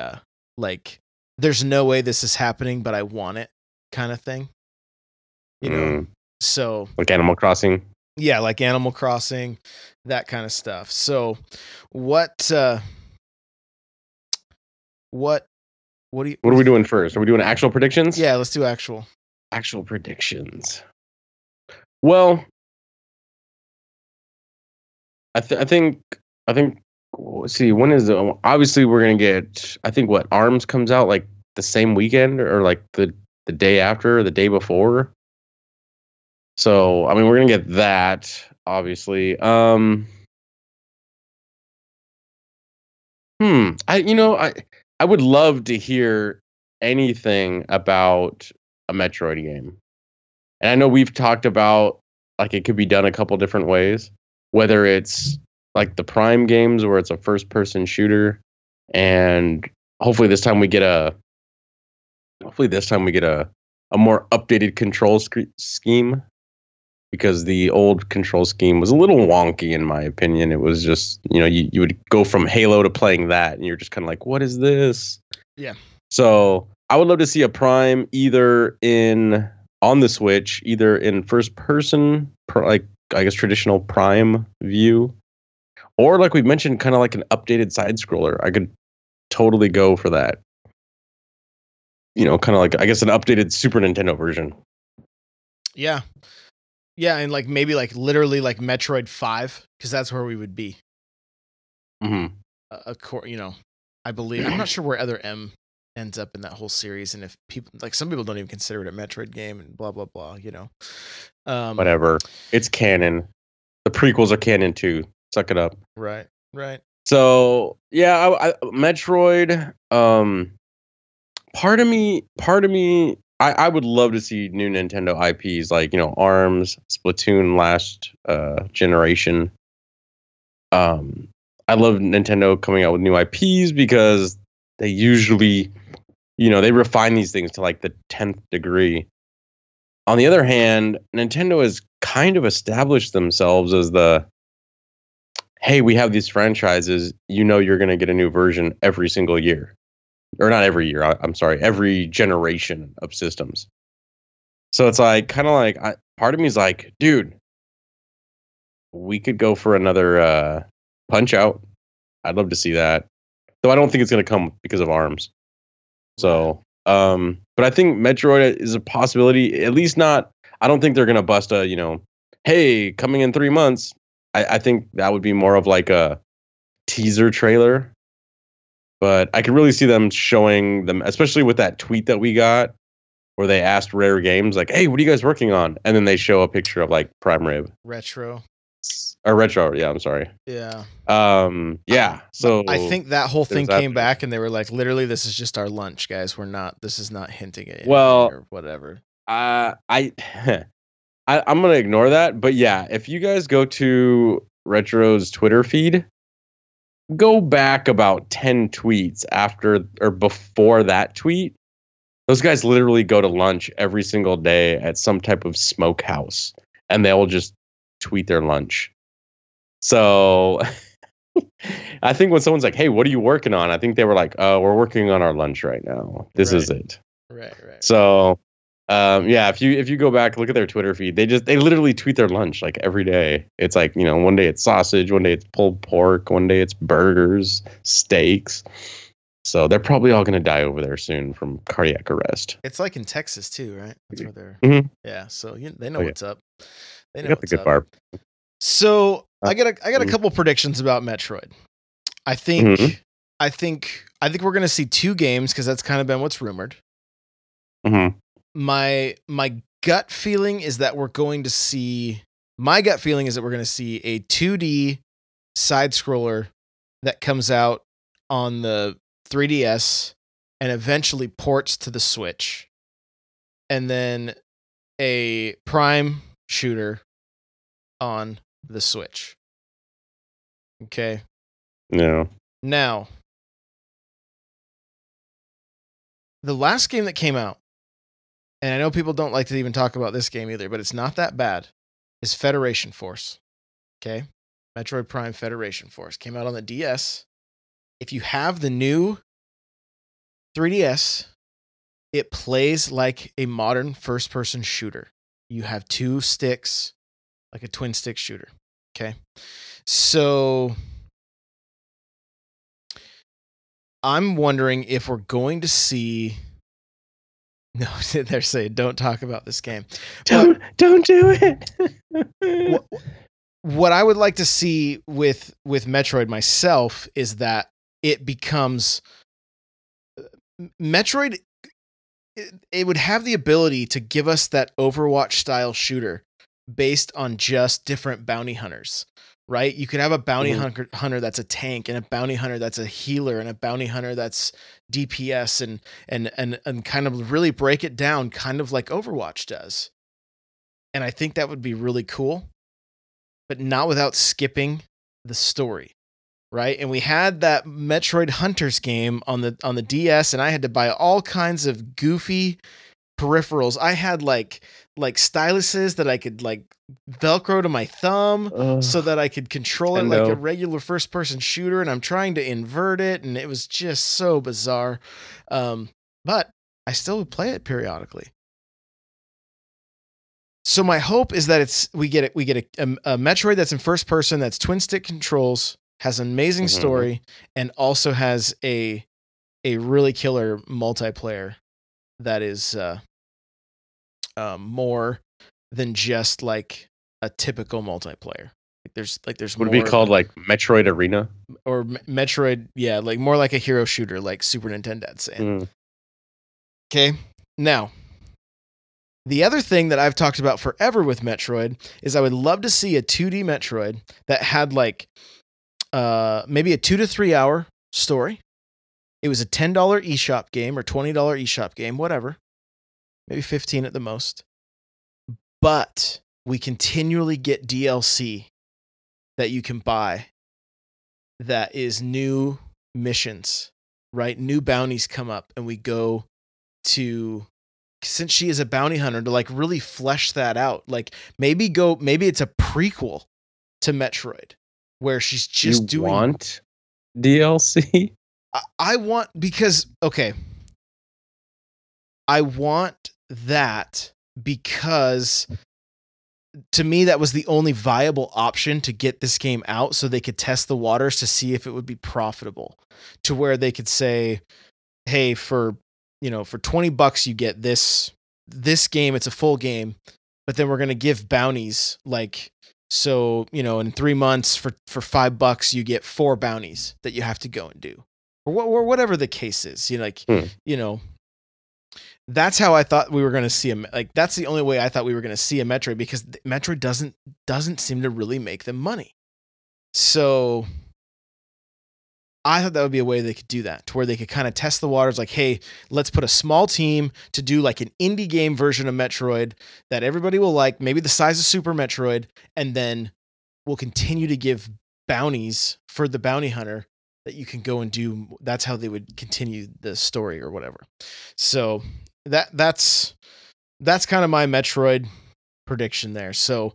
like there's no way this is happening, but I want it kind of thing. You know? So like Animal Crossing. Yeah, like Animal Crossing, that kind of stuff. So what are we doing first? Are we doing actual predictions? Yeah, let's do actual predictions. Well, I think let's see, when is it? Obviously we're gonna get, I think, what, ARMS comes out like the same weekend or like the day after or the day before. So I mean, we're gonna get that, obviously. I would love to hear anything about a Metroid game. And I know we've talked about like it could be done a couple different ways, whether it's like the Prime games where it's a first person shooter, and hopefully this time we get a more updated control scheme, because the old control scheme was a little wonky in my opinion. It was just, you would go from Halo to playing that and you're just kind of like, what is this? Yeah. So I would love to see a Prime either on the Switch, either in first person, like I guess traditional Prime view, or like we've mentioned, kind of like an updated side scroller. I could totally go for that. Kind of like, I guess, an updated Super Nintendo version. Yeah. Yeah, and like maybe like literally like Metroid 5, because that's where we would be. Mm-hmm. I believe, I'm not sure where other M ends up in that whole series, and if people, like, some people don't even consider it a Metroid game and blah blah blah, whatever, it's canon. The prequels are canon too. Suck it up. Right. So yeah, Metroid. Part of me, I would love to see new Nintendo IPs like ARMS, Splatoon last generation. I love Nintendo coming out with new IPs because they usually, they refine these things to like the 10th degree. On the other hand, Nintendo has kind of established themselves as hey, we have these franchises, you're going to get a new version every single year. Or not every year, I'm sorry, every generation of systems. So it's like, kind of like, part of me is like, dude, we could go for another Punch Out. I'd love to see that. Though I don't think it's going to come because of ARMS. So, but I think Metroid is a possibility, at least not, I don't think they're going to bust a, hey, coming in 3 months. I think that would be more of like a teaser trailer. But I could really see them showing them, especially with that tweet that we got where they asked Rare Games, like, hey, what are you guys working on? And then they show a picture of like Prime Rib. Retro. Yeah, I'm sorry. Yeah. Yeah. So I think that whole thing came back and they were like, literally, this is just our lunch, guys. This is not hinting at anything or whatever. I'm going to ignore that. But yeah, if you guys go to Retro's Twitter feed, go back about 10 tweets after or before that tweet. Those guys literally go to lunch every single day at some type of smokehouse, and they'll just tweet their lunch. So I think when someone's like, hey, what are you working on? I think they were like, we're working on our lunch right now. This is it. Right. So Yeah, if you go back, look at their Twitter feed, they literally tweet their lunch like every day. It's like, one day it's sausage, one day it's pulled pork, one day it's burgers, steaks. So they're probably all going to die over there soon from cardiac arrest. It's like in Texas too, right? That's where they're. Mm-hmm. Yeah, so they know what's up. They got the good barb. So I got a couple predictions about Metroid. I think we're going to see 2 games because that's kind of been what's rumored. Mm-hmm. My gut feeling is that we're going to see. My gut feeling is that we're going to see a 2D side scroller that comes out on the 3DS and eventually ports to the Switch, and then a Prime shooter on the Switch. Okay. No. Now, the last game that came out, and I know people don't like to even talk about this game either, but it's not that bad, is Federation Force. Okay? Metroid Prime Federation Force came out on the DS. If you have the new 3DS, it plays like a modern first-person shooter. You have 2 sticks, like a twin-stick shooter. Okay? So I'm wondering if we're going to see... No, they're saying don't talk about this game. Don't do it. What I would like to see with Metroid myself is that it becomes Metroid. It would have the ability to give us that Overwatch style shooter based on just different bounty hunters, right? You could have a bounty hunter that's a tank, and a bounty hunter that's a healer, and a bounty hunter that's DPS, and kind of really break it down, kind of like Overwatch does. And I think that would be really cool, but not without skipping the story, right? And we had that Metroid Hunters game on the DS, and I had to buy all kinds of goofy peripherals. I had like styluses that I could like Velcro to my thumb so that I could control it like a regular first person shooter, and I'm trying to invert it, and it was just so bizarre. But I still would play it periodically. So my hope is that we get a Metroid that's in first person, that's twin stick controls, has an amazing story, and also has a really killer multiplayer that is more than just like a typical multiplayer. There's would it be called like Metroid Arena or Metroid? Yeah, like more like a hero shooter, like Super Nintendo saying. Okay, now the other thing that I've talked about forever with Metroid is I would love to see a 2D Metroid that had like maybe a 2 to 3 hour story. It was a $10 eShop game or $20 eShop game, whatever. Maybe 15 at the most. But we continually get DLC that you can buy that is new missions, right? New bounties come up, and we go to, since she is a bounty hunter, to like really flesh that out. Like maybe it's a prequel to Metroid where she's just doing. You want DLC? I want, because, okay. I want that because to me, that was the only viable option to get this game out so they could test the waters to see if it would be profitable, to where they could say, hey, for $20 you get this game, it's a full game, but then we're going to give bounties, like, so, in 3 months for $5 you get 4 bounties that you have to go and do, or whatever the case is. That's how I thought we were going to see that's the only way I thought we were going to see a Metroid, because Metroid doesn't seem to really make them money. So I thought that would be a way they could do that, to where they could kind of test the waters, like, hey, let's put a small team to do like an indie game version of Metroid that everybody will like, maybe the size of Super Metroid, and then we'll continue to give bounties for the bounty hunter that you can go and do. That's how they would continue the story or whatever. So that's kind of my Metroid prediction there. So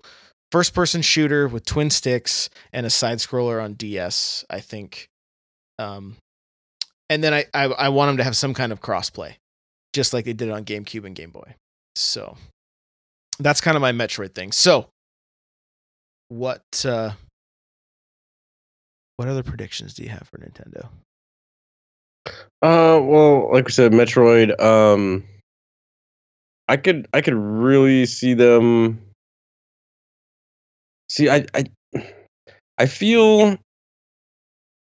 first person shooter with twin sticks and a side scroller on DS, I think. And then I want them to have some kind of crossplay, just like they did on GameCube and Game Boy. So that's kind of my Metroid thing. So what other predictions do you have for Nintendo? Well, like we said, Metroid. I could really see them. See, I feel.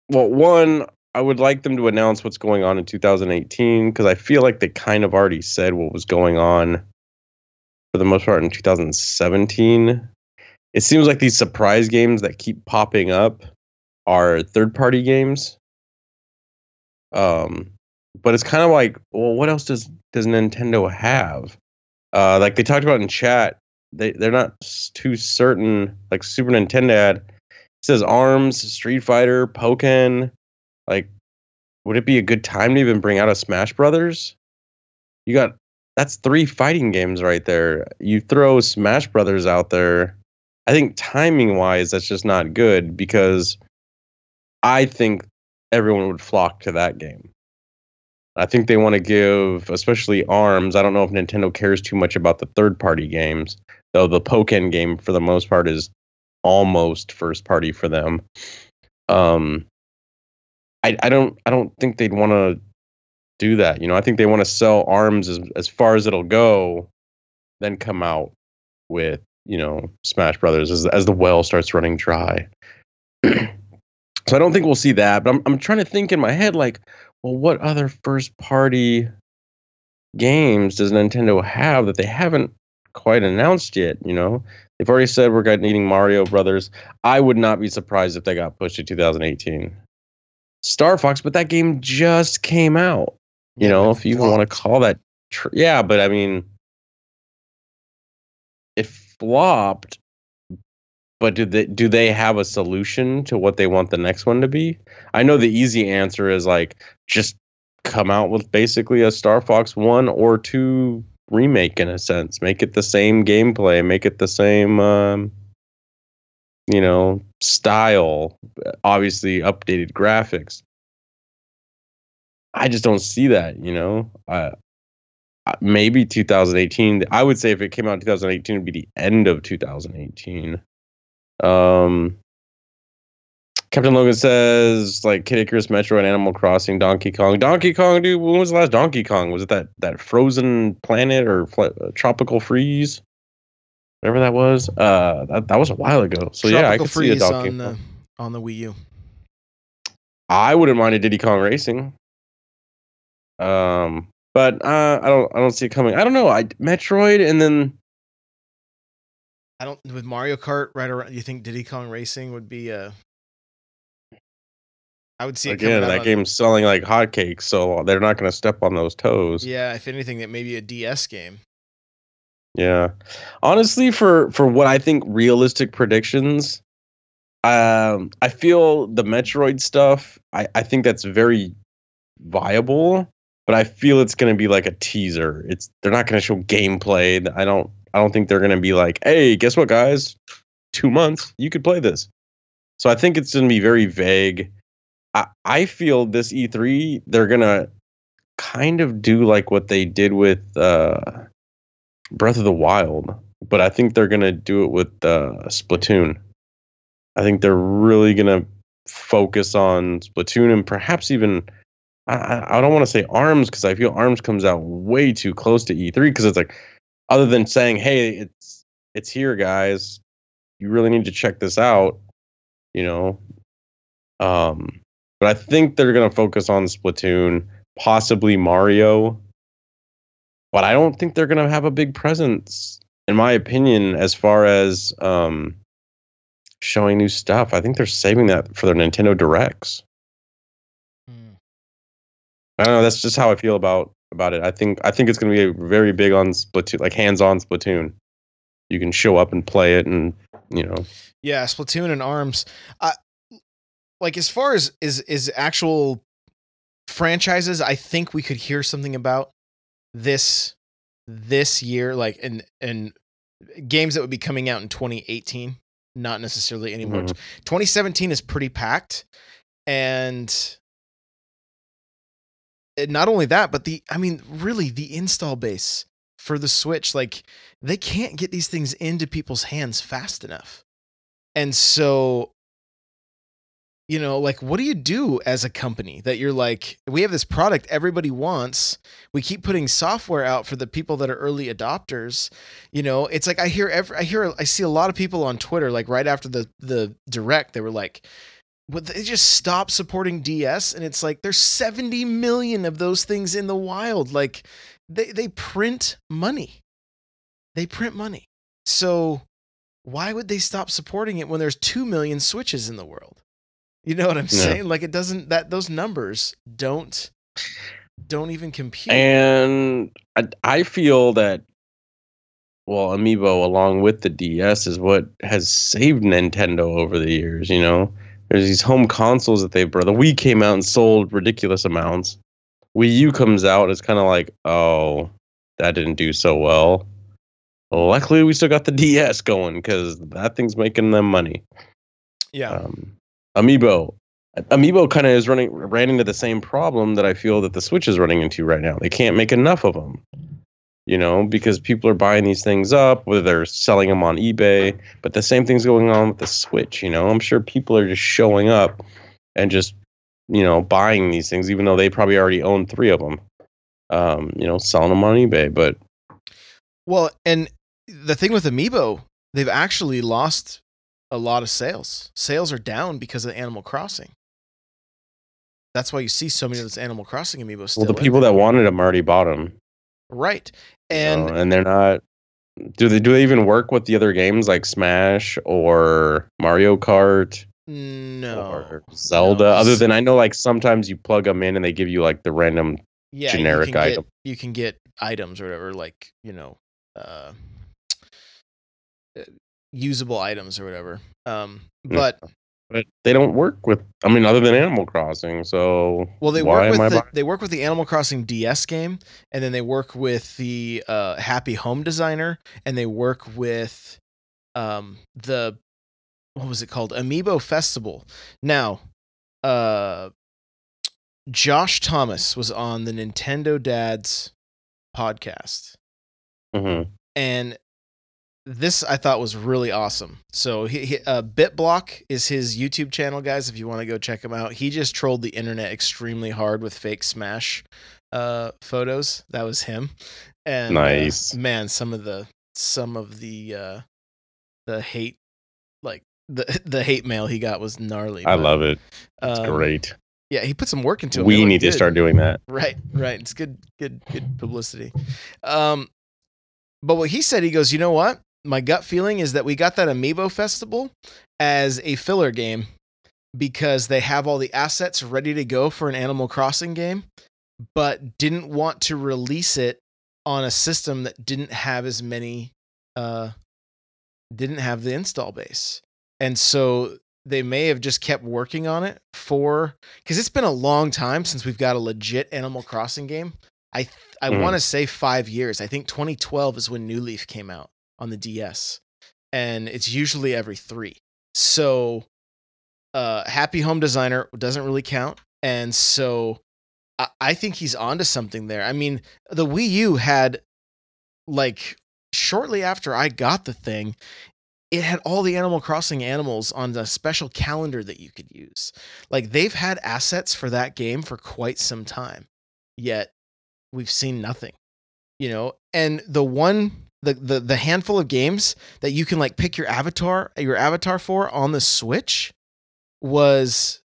Well, one, I would like them to announce what's going on in 2018 because I feel like they kind of already said what was going on for the most part in 2017. It seems like these surprise games that keep popping up are third-party games. But it's kind of like, well, what else does Nintendo have? Like they talked about in chat, they're not too certain. Like Super Nintendo ad says ARMS, Street Fighter, Pokken. Like, would it be a good time to even bring out a Smash Brothers? That's 3 fighting games right there. You throw Smash Brothers out there, I think timing wise, that's just not good because I think everyone would flock to that game. I think they want to give, especially ARMS. I don't know if Nintendo cares too much about the third-party games, though the Pokken game, for the most part, is almost first-party for them. I don't think they'd want to do that. You know, I think they want to sell ARMS as far as it'll go, then come out with, you know, Smash Brothers as the well starts running dry. So I don't think we'll see that, but I'm trying to think in my head, like, well, what other first party games does Nintendo have that they haven't quite announced yet? You know, they've already said we're needing Mario Brothers. I would not be surprised if they got pushed to 2018. Star Fox, but that game just came out. You know, if you even want to call that, yeah, but I mean, it flopped. But do they have a solution to what they want the next one to be? I know the easy answer is like just come out with basically a Star Fox 1 or 2 remake in a sense. Make it the same gameplay, make it the same you know, style, obviously updated graphics. I just don't see that, you know. Maybe 2018. I would say if it came out in 2018, it'd be the end of 2018. Captain Logan says like Kid Icarus, Metroid, Animal Crossing, Donkey Kong, dude. When was the last Donkey Kong? Was it that frozen planet or tropical freeze, whatever that was? That was a while ago. So tropical, yeah, I could see a Donkey Kong on the Wii U. I wouldn't mind a Diddy Kong Racing. But I don't see it coming. I don't know. Metroid and then. With Mario Kart right around. You think Diddy Kong Racing would be I would see it again. That game's selling like hotcakes, so they're not going to step on those toes. Yeah, if anything, that may be a DS game. Yeah, honestly, for what I think realistic predictions, I feel the Metroid stuff. I think that's very viable, but I feel it's going to be like a teaser. They're not going to show gameplay. I don't think they're going to be like, hey, guess what, guys? 2 months, you could play this. So I think it's going to be very vague. I feel this E3, they're going to kind of do like what they did with Breath of the Wild, but I think they're going to do it with Splatoon. I think they're really going to focus on Splatoon and perhaps even, I don't want to say ARMS because I feel ARMS comes out way too close to E3 because it's like, other than saying, hey, it's here, guys, you really need to check this out, you know. But I think they're going to focus on Splatoon, possibly Mario. But I don't think they're going to have a big presence, in my opinion, as far as showing new stuff. I think they're saving that for their Nintendo Directs. I don't know. That's just how I feel about it. I think it's going to be very big on Splatoon, like hands-on Splatoon. You can show up and play it, and you know. Yeah, Splatoon and ARMS. Like as far as is actual franchises, I think we could hear something about this year, like and games that would be coming out in 2018, not necessarily anymore. 2017 is pretty packed, and not only that, but really the install base for the Switch. Like, they can't get these things into people's hands fast enough. And so, you know, like, what do you do as a company that you're like, we have this product everybody wants. We keep putting software out for the people that are early adopters. You know, it's like I see a lot of people on Twitter, like right after the direct, they were like, would they just stop supporting DS? And it's like, there's 70 million of those things in the wild. Like, they print money. They print money. So why would they stop supporting it when there's 2 million Switches in the world? You know what I'm saying? Like, it doesn't, those numbers don't even compute. And I feel that, well, Amiibo along with the DS is what has saved Nintendo over the years, you know? There's these home consoles that they've brought. The Wii came out and sold ridiculous amounts. Wii U comes out, it's kind of like, oh, that didn't do so well. Luckily, we still got the DS going because that thing's making them money. Yeah. Amiibo kind of ran into the same problem that I feel that the Switch is running into right now. They can't make enough of them, you know, because people are buying these things up, whether they're selling them on eBay. But the same thing's going on with the Switch, you know. I'm sure people are just showing up and just, you know, buying these things, even though they probably already own 3 of them, you know, selling them on eBay. But well, and the thing with Amiibo, they've actually lost a lot of sales. Sales are down because of Animal Crossing. That's why you see so many of those Animal Crossing Amiibos still. Well, the people that wanted them already bought them. Right. And and they're not. Do they even work with the other games like Smash or Mario Kart? No. Or Zelda? No. Other than I know, like sometimes you plug them in and they give you like the random generic item. You can get items or whatever, like, you know, usable items or whatever. But they don't work with, I mean, other than Animal Crossing. So they work with the Animal Crossing DS game, and then they work with the Happy Home Designer, and they work with the, what was it called? Amiibo Festival. Now, Josh Thomas was on the Nintendo Dads podcast. Mm-hmm. And this I thought was really awesome. So BitBlock is his YouTube channel, guys. If you want to go check him out, he just trolled the internet extremely hard with fake Smash photos. That was him. And nice, man. Some of the hate, like the hate mail he got was gnarly. I love it. It's great. Yeah, he put some work into it. We need to start doing that. Right. It's good publicity. But what he said, he goes, you know what? My gut feeling is that we got that Amiibo Festival as a filler game because they have all the assets ready to go for an Animal Crossing game, but didn't want to release it on a system that didn't have as many, didn't have the install base. And so they may have just kept working on it because it's been a long time since we've got a legit Animal Crossing game. I want to say 5 years. I think 2012 is when New Leaf came out on the DS, and it's usually every 3. So Happy Home Designer doesn't really count. And so I think he's onto something there. I mean, the Wii U had, like, shortly after I got the thing, it had all the Animal Crossing animals on a special calendar that you could use. Like, they've had assets for that game for quite some time, yet we've seen nothing, you know. And the handful of games that you can like pick your avatar for on the Switch was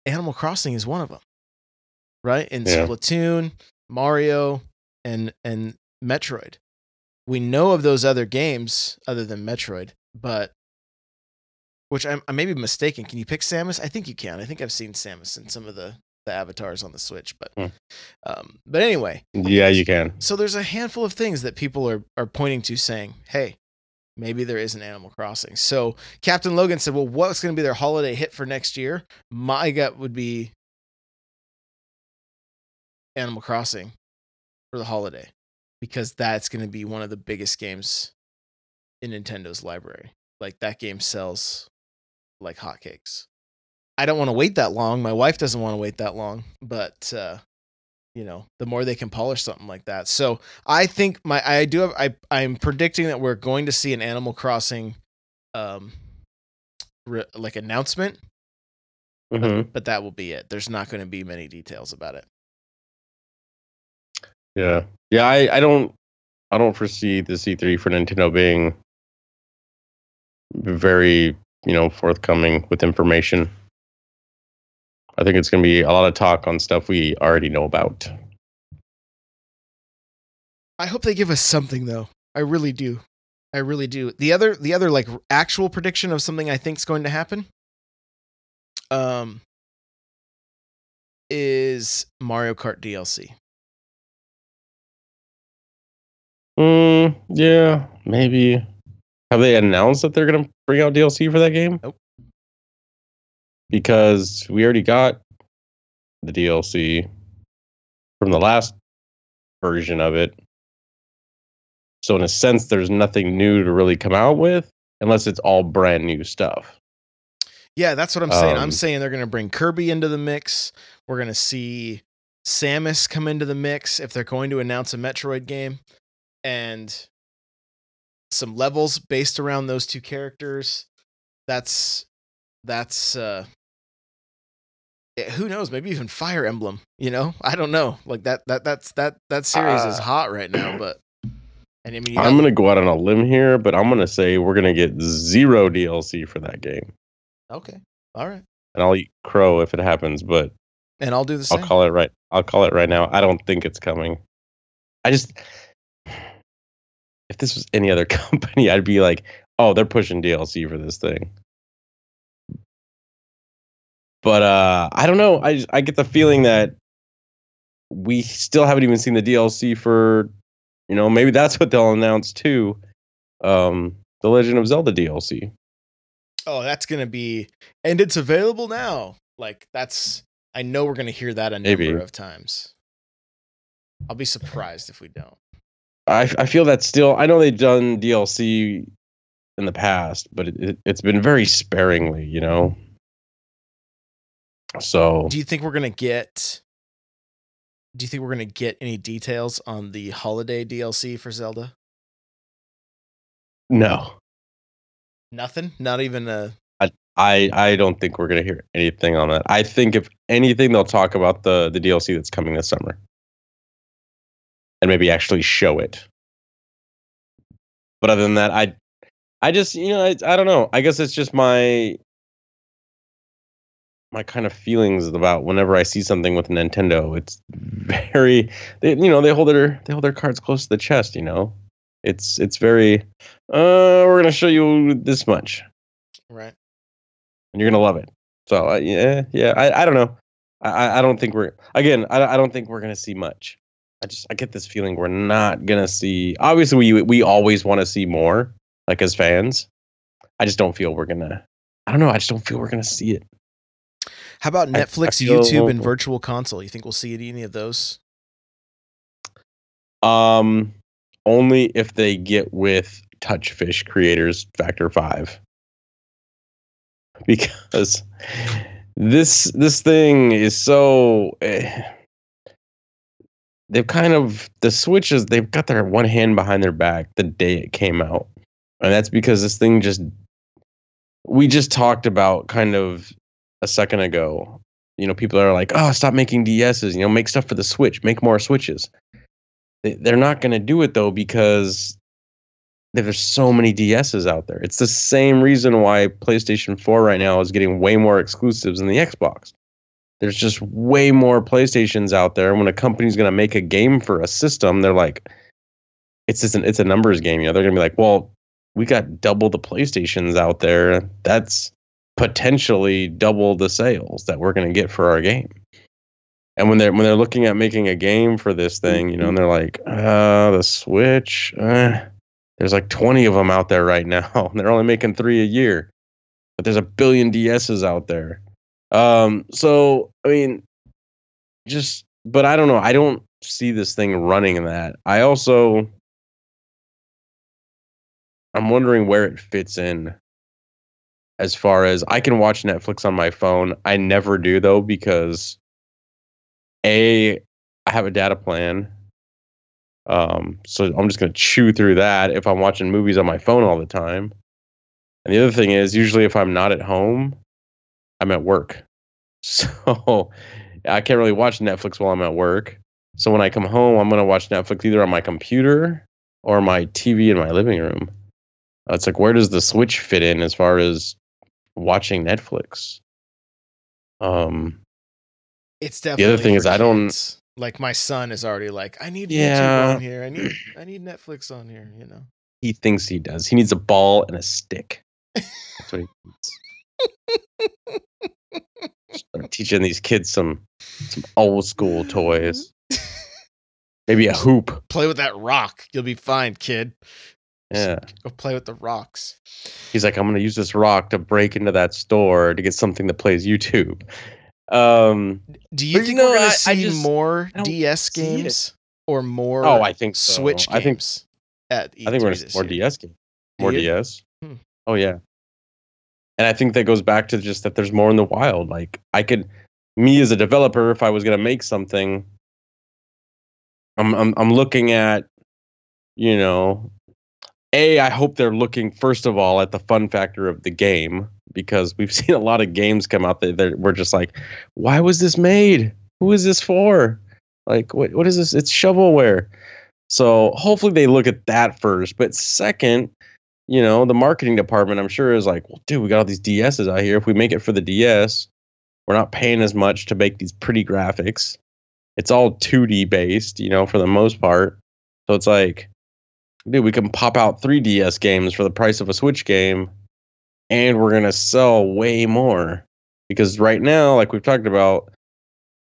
Animal Crossing is one of them, right? And Splatoon, Mario, and Metroid. We know of those other games other than Metroid, but which I may be mistaken. Can you pick Samus? I think you can. I think I've seen Samus in some of the avatars on the Switch, but anyway, yeah, you can. So there's a handful of things that people are pointing to, saying, "Hey, maybe there is an Animal Crossing." So Captain Logan said, "Well, what's going to be their holiday hit for next year?" My gut would be Animal Crossing for the holiday, because that's going to be one of the biggest games in Nintendo's library. Like, that game sells like hotcakes. I don't want to wait that long. My wife doesn't want to wait that long, but the more they can polish something like that. So I think I'm predicting that we're going to see an Animal Crossing, announcement, but that will be it. There's not going to be many details about it. Yeah. I don't foresee the E3 for Nintendo being very, forthcoming with information. I think it's going to be a lot of talk on stuff we already know about. I hope they give us something, though. I really do. The other like actual prediction of something I think is going to happen, is Mario Kart DLC. Yeah, maybe. Have they announced that they're going to bring out DLC for that game? Nope. Because we already got the DLC from the last version of it. So in a sense, there's nothing new to really come out with, unless it's all brand new stuff. Yeah, that's what I'm saying. I'm saying they're going to bring Kirby into the mix. We're going to see Samus come into the mix if they're going to announce a Metroid game. And some levels based around those two characters. That's who knows, maybe even Fire Emblem, I don't know. Like that series is hot right now, but I'm going to go out on a limb here, but I'm going to say we're going to get 0 DLC for that game. Okay. All right. And I'll eat crow if it happens, and I'll do the same. I'll call it right now. I don't think it's coming. If this was any other company, I'd be like, oh, they're pushing DLC for this thing. But I don't know. I get the feeling that we still haven't even seen the DLC for, maybe that's what they'll announce too. The Legend of Zelda DLC. Oh, that's going to be, and it's available now. Like I know we're going to hear that a number of times. I'll be surprised if we don't. I feel that still, I know they've done DLC in the past, but it's been very sparingly, So do you think we're going to get any details on the holiday DLC for Zelda? No. Nothing? Not even a... I don't think we're going to hear anything on that. I think if anything, they'll talk about the DLC that's coming this summer. And maybe actually show it. But other than that, I just, I don't know. I guess it's just my kind of feelings about whenever I see something with Nintendo. It's very, they hold their cards close to the chest. It's very, we're gonna show you this much, right? And you're gonna love it. So yeah. I don't know. I don't think I don't think we're gonna see much. I get this feeling we're not gonna see. Obviously, we always want to see more, like as fans. I just don't feel we're gonna. I don't know. I just don't feel we're gonna see it. How about Netflix, YouTube, and Virtual Console? You think we'll see any of those? Only if they get with Touchfish creators Factor 5, because this thing is so. They've the Switches, they've got their one hand behind their back the day it came out. And that's because this thing we just talked about kind of a second ago. People are like, oh, stop making DSs, make stuff for the Switch, make more Switches. They're not going to do it though, because there's so many DSs out there. It's the same reason why PlayStation 4 right now is getting way more exclusives than the Xbox. There's just way more PlayStations out there. When a company's going to make a game for a system, they're like, it's a numbers game. They're going to be like, well, we got double the PlayStations out there. That's potentially double the sales that we're going to get for our game. And when they're looking at making a game for this thing, and they're like, the Switch, there's like 20 of them out there right now. They're only making 3 a year, but there's a billion DSs out there. So I mean, but I don't know. I don't see this thing running that. I'm wondering where it fits in. As far as I can watch Netflix on my phone, I never do though, because I I have a data plan. So I'm just going to chew through that if I'm watching movies on my phone all the time. And the other thing is, usually if I'm not at home, I'm at work. So I can't really watch Netflix while I'm at work. So when I come home, I'm going to watch Netflix either on my computer or my TV in my living room. It's like, where does the Switch fit in as far as watching Netflix? It's definitely the other thing is kids. I don't like my son is already like, I need YouTube on here. I need Netflix on here, you know. He thinks he does. He needs a ball and a stick. That's what he needs. Start teaching these kids some old school toys. Maybe a hoop. Play with that rock. You'll be fine, kid. Yeah. Just go play with the rocks. He's like, I'm going to use this rock to break into that store to get something that plays YouTube. Do you think we're going to see more DS games or more I think so. Switch games at E3 I think we're going to see more DS games. More DS. Oh, yeah. And I think that goes back to just that there's more in the wild. Like, me as a developer, if I was going to make something, I'm looking at, you know, I hope they're looking, first of all, at the fun factor of the game, because we've seen a lot of games come out that we're just like, why was this made? Who is this for? Like, what is this? It's shovelware. So hopefully they look at that first. But second, you know, the marketing department, I'm sure, is like, well, dude, we got all these DSs out here. If we make it for the DS, we're not paying as much to make these pretty graphics. It's all 2D based, you know, for the most part. So it's like, dude, we can pop out 3 DS games for the price of a Switch game, and we're going to sell way more. Because right now, like we've talked about,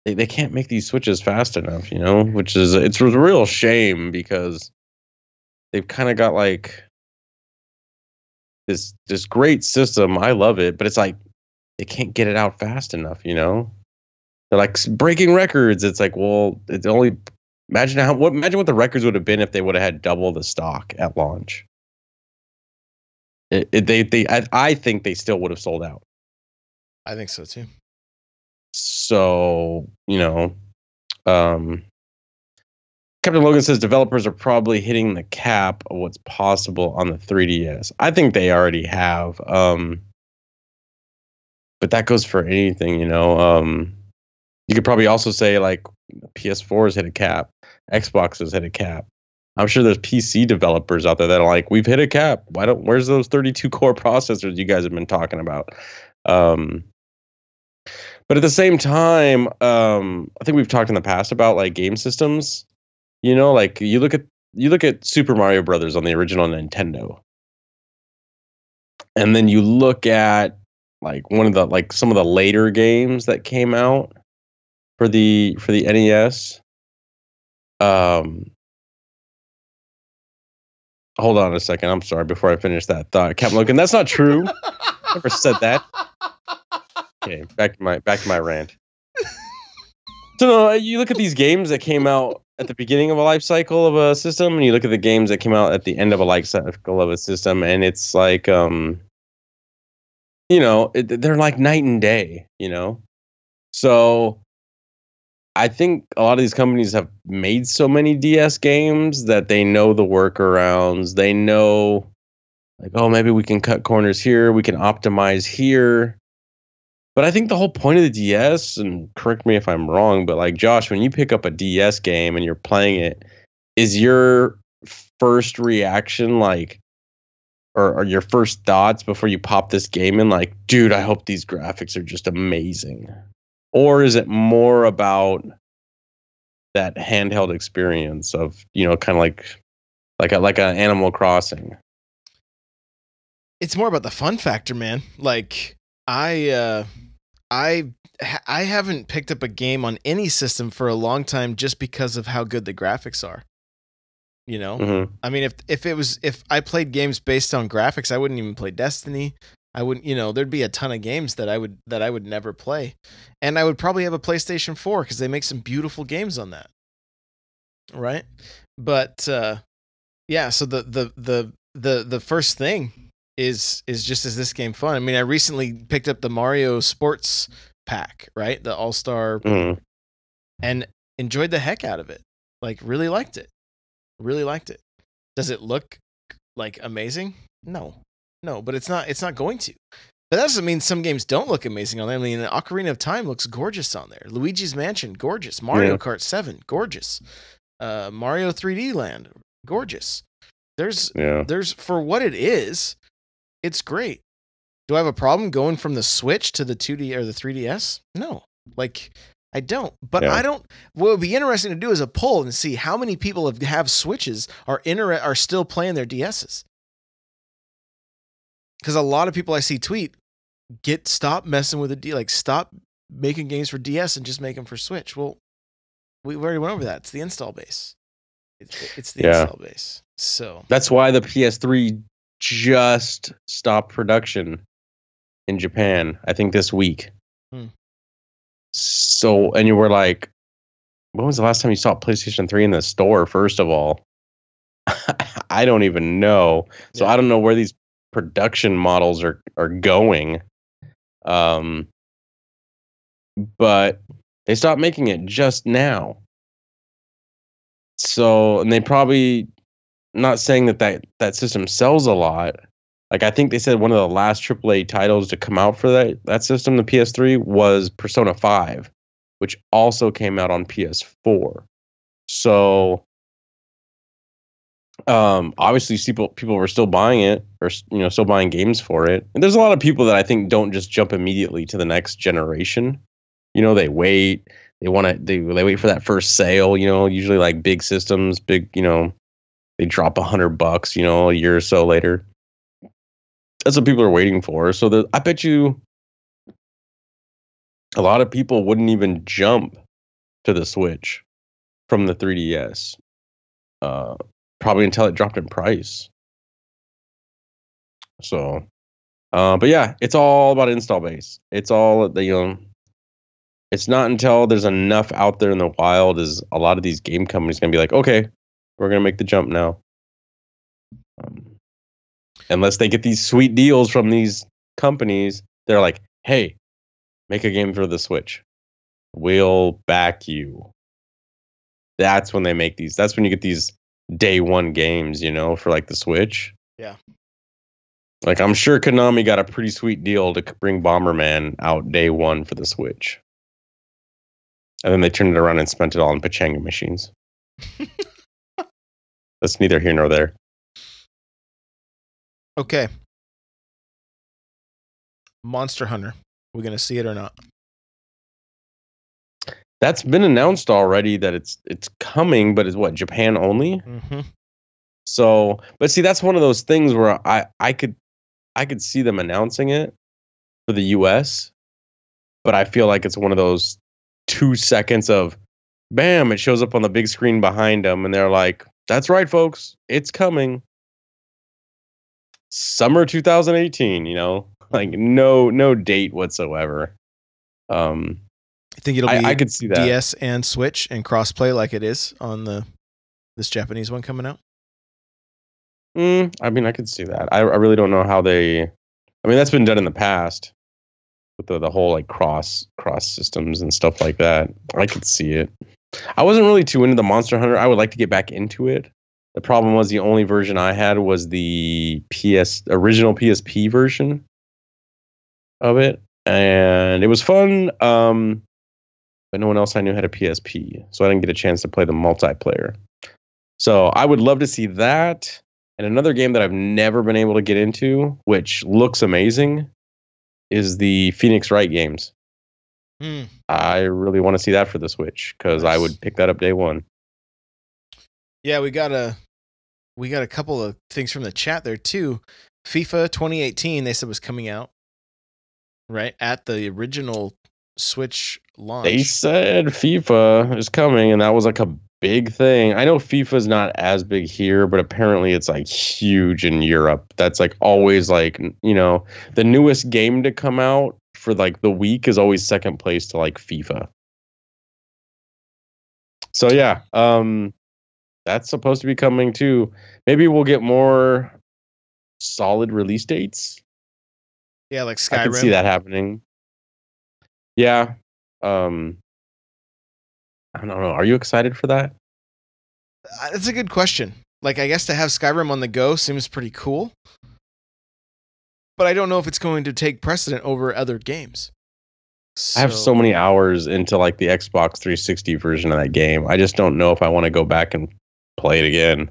they can't make these Switches fast enough, you know, it's a real shame, because they've kind of got like this great system. I love it, but it's like they can't get it out fast enough, you know? They're like breaking records. It's like, well, it's only imagine what the records would have been if they would have had double the stock at launch. I think they still would have sold out. I think so too. So, you know, Captain Logan says developers are probably hitting the cap of what's possible on the 3DS. I think they already have. But that goes for anything, you know. You could probably also say like PS4 has hit a cap, Xbox has hit a cap. I'm sure there's PC developers out there that are like, we've hit a cap. Where's those 32 core processors you guys have been talking about? But at the same time, I think we've talked in the past about like game systems. You know, like you look at Super Mario Brothers on the original Nintendo, and then you look at like some of the later games that came out for the NES. Hold on a second. I'm sorry. Before I finish that thought, Captain Logan, that's not true. Never said that. Okay, back to my rant. So no, you look at these games that came out at the beginning of a life cycle of a system, and you look at the games that came out at the end of a life cycle of a system, and it's like, you know, they're like night and day, you know? So I think a lot of these companies have made so many DS games that they know the workarounds. They know, like, oh, maybe we can cut corners here, we can optimize here. But I think the whole point of the DS, and correct me if I'm wrong, but like Josh, when you pick up a DS game and you're playing it, is your first reaction like, or your first thoughts before you pop this game in like, dude, I hope these graphics are just amazing? Or is it more about that handheld experience of, you know, kind of like an Animal Crossing? It's more about the fun factor, man. Like I haven't picked up a game on any system for a long time just because of how good the graphics are. You know, Mm-hmm. I mean, if I played games based on graphics, I wouldn't even play Destiny. I wouldn't, you know, there'd be a ton of games that I would never play, and I would probably have a PlayStation 4 because they make some beautiful games on that, right? But yeah, so the first thing is just, is this game fun? I mean, I recently picked up the Mario Sports pack, right? The All-Star, Mm-hmm. and enjoyed the heck out of it. Like, really liked it. Really liked it. Does it look like amazing? No, but it's not going to. But that doesn't mean some games don't look amazing on there. I mean, Ocarina of Time looks gorgeous on there. Luigi's Mansion, gorgeous. Mario Kart 7, gorgeous. Mario 3D Land, gorgeous. There's for what it is, it's great. Do I have a problem going from the Switch to the 2D or the 3DS? No, like I don't. But I don't. What would be interesting to do is a poll and see how many people have Switches are still playing their DSs. Because a lot of people I see tweet, stop messing with stop making games for DS and just make them for Switch. Well, we already went over that. It's the install base. It's the install base. So that's why the PS3 just stopped production in Japan, I think this week. So, and you were like, when was the last time you saw PlayStation 3 in the store, first of all? I don't even know. So I don't know where these production models are going. But they stopped making it just now. So, and they probably, not saying that system sells a lot. Like, I think they said one of the last AAA titles to come out for that system, the PS3, was Persona 5, which also came out on PS4. So, obviously, people were still buying it, or still buying games for it. And there's a lot of people that I think don't just jump immediately to the next generation. They wait. They wait for that first sale. Usually like big systems, they drop $100, a year or so later. That's what people are waiting for. So I bet you a lot of people wouldn't even jump to the Switch from the 3DS, probably until it dropped in price. So, but yeah, it's all about install base. It's all it's not until there's enough out there in the wild is a lot of these game companies going to be like, okay, we're going to make the jump now. Unless they get these sweet deals from these companies, they're like, hey, make a game for the Switch. We'll back you. That's when they make these. That's when you get these day one games, for like the Switch. Yeah. Like, I'm sure Konami got a pretty sweet deal to bring Bomberman out day one for the Switch. And then they turned it around and spent it all on pachanga machines. That's neither here nor there. Okay. Monster Hunter. We're going to see it or not? That's been announced already that it's coming, but it's what, Japan only? Mm-hmm. So, but see, that's one of those things where I could see them announcing it for the US, but I feel like it's one of those 2 seconds of bam, it shows up on the big screen behind them, and they're like, that's right, folks, it's coming. Summer 2018, like no date whatsoever. I think it'll be I could see that. DS and Switch and crossplay like it is on this Japanese one coming out. I mean, I could see that. I really don't know how that's been done in the past with the whole like cross systems and stuff like that. I could see it. I wasn't really too into the Monster Hunter. I would like to get back into it. The problem was the only version I had was the original PSP version of it, and it was fun. But no one else I knew had a PSP, so I didn't get a chance to play the multiplayer. So I would love to see that. And another game that I've never been able to get into, which looks amazing, is the Phoenix Wright games. I really want to see that for the Switch because I would pick that up day one. Yeah, we got a couple of things from the chat there too. FIFA 2018 they said was coming out right at the original Switch launch. They said FIFA is coming, and that was like a big thing. I know FIFA's not as big here, but apparently it's like huge in Europe. That's like always like, the newest game to come out for like the week is always second place to like FIFA. So yeah, that's supposed to be coming too. Maybe we'll get more solid release dates. Yeah, like Skyrim. I can see that happening. Yeah. don't know. Are you excited for that? That's a good question. Like, I guess to have Skyrim on the go seems pretty cool, but I don't know if it's going to take precedent over other games. I have so many hours into like the Xbox 360 version of that game. I just don't know if I want to go back and play it again.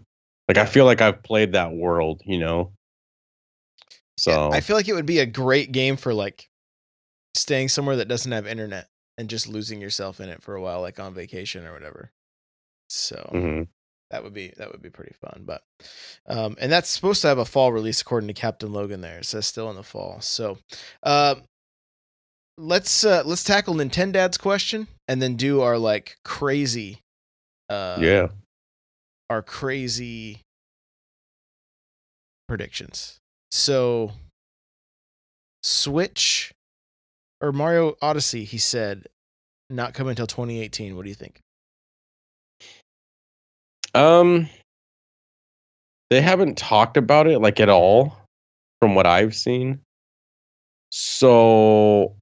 Like, I feel like I've played that world, you know? So I feel like it would be a great game for like staying somewhere that doesn't have internet and just losing yourself in it for a while, like on vacation or whatever. So that would be pretty fun. But and that's supposed to have a fall release according to Captain Logan there. It says still in the fall. So let's tackle Nintendad's question and then do our like crazy our crazy predictions. So Switch or Mario Odyssey, he said, not coming until 2018. What do you think? They haven't talked about it like at all from what I've seen. So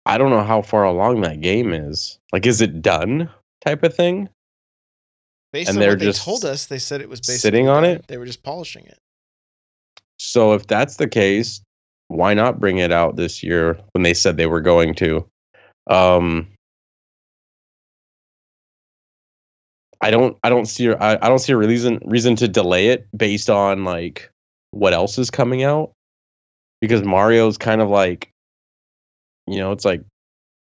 I don't know how far along that game is. Like, is it done type of thing? Based on what they told us, they said it was basically sitting on it. They were just polishing it. So if that's the case, why not bring it out this year when they said they were going to? I don't see a reason to delay it based on like what else is coming out, because Mario's kind of like, you know, it's like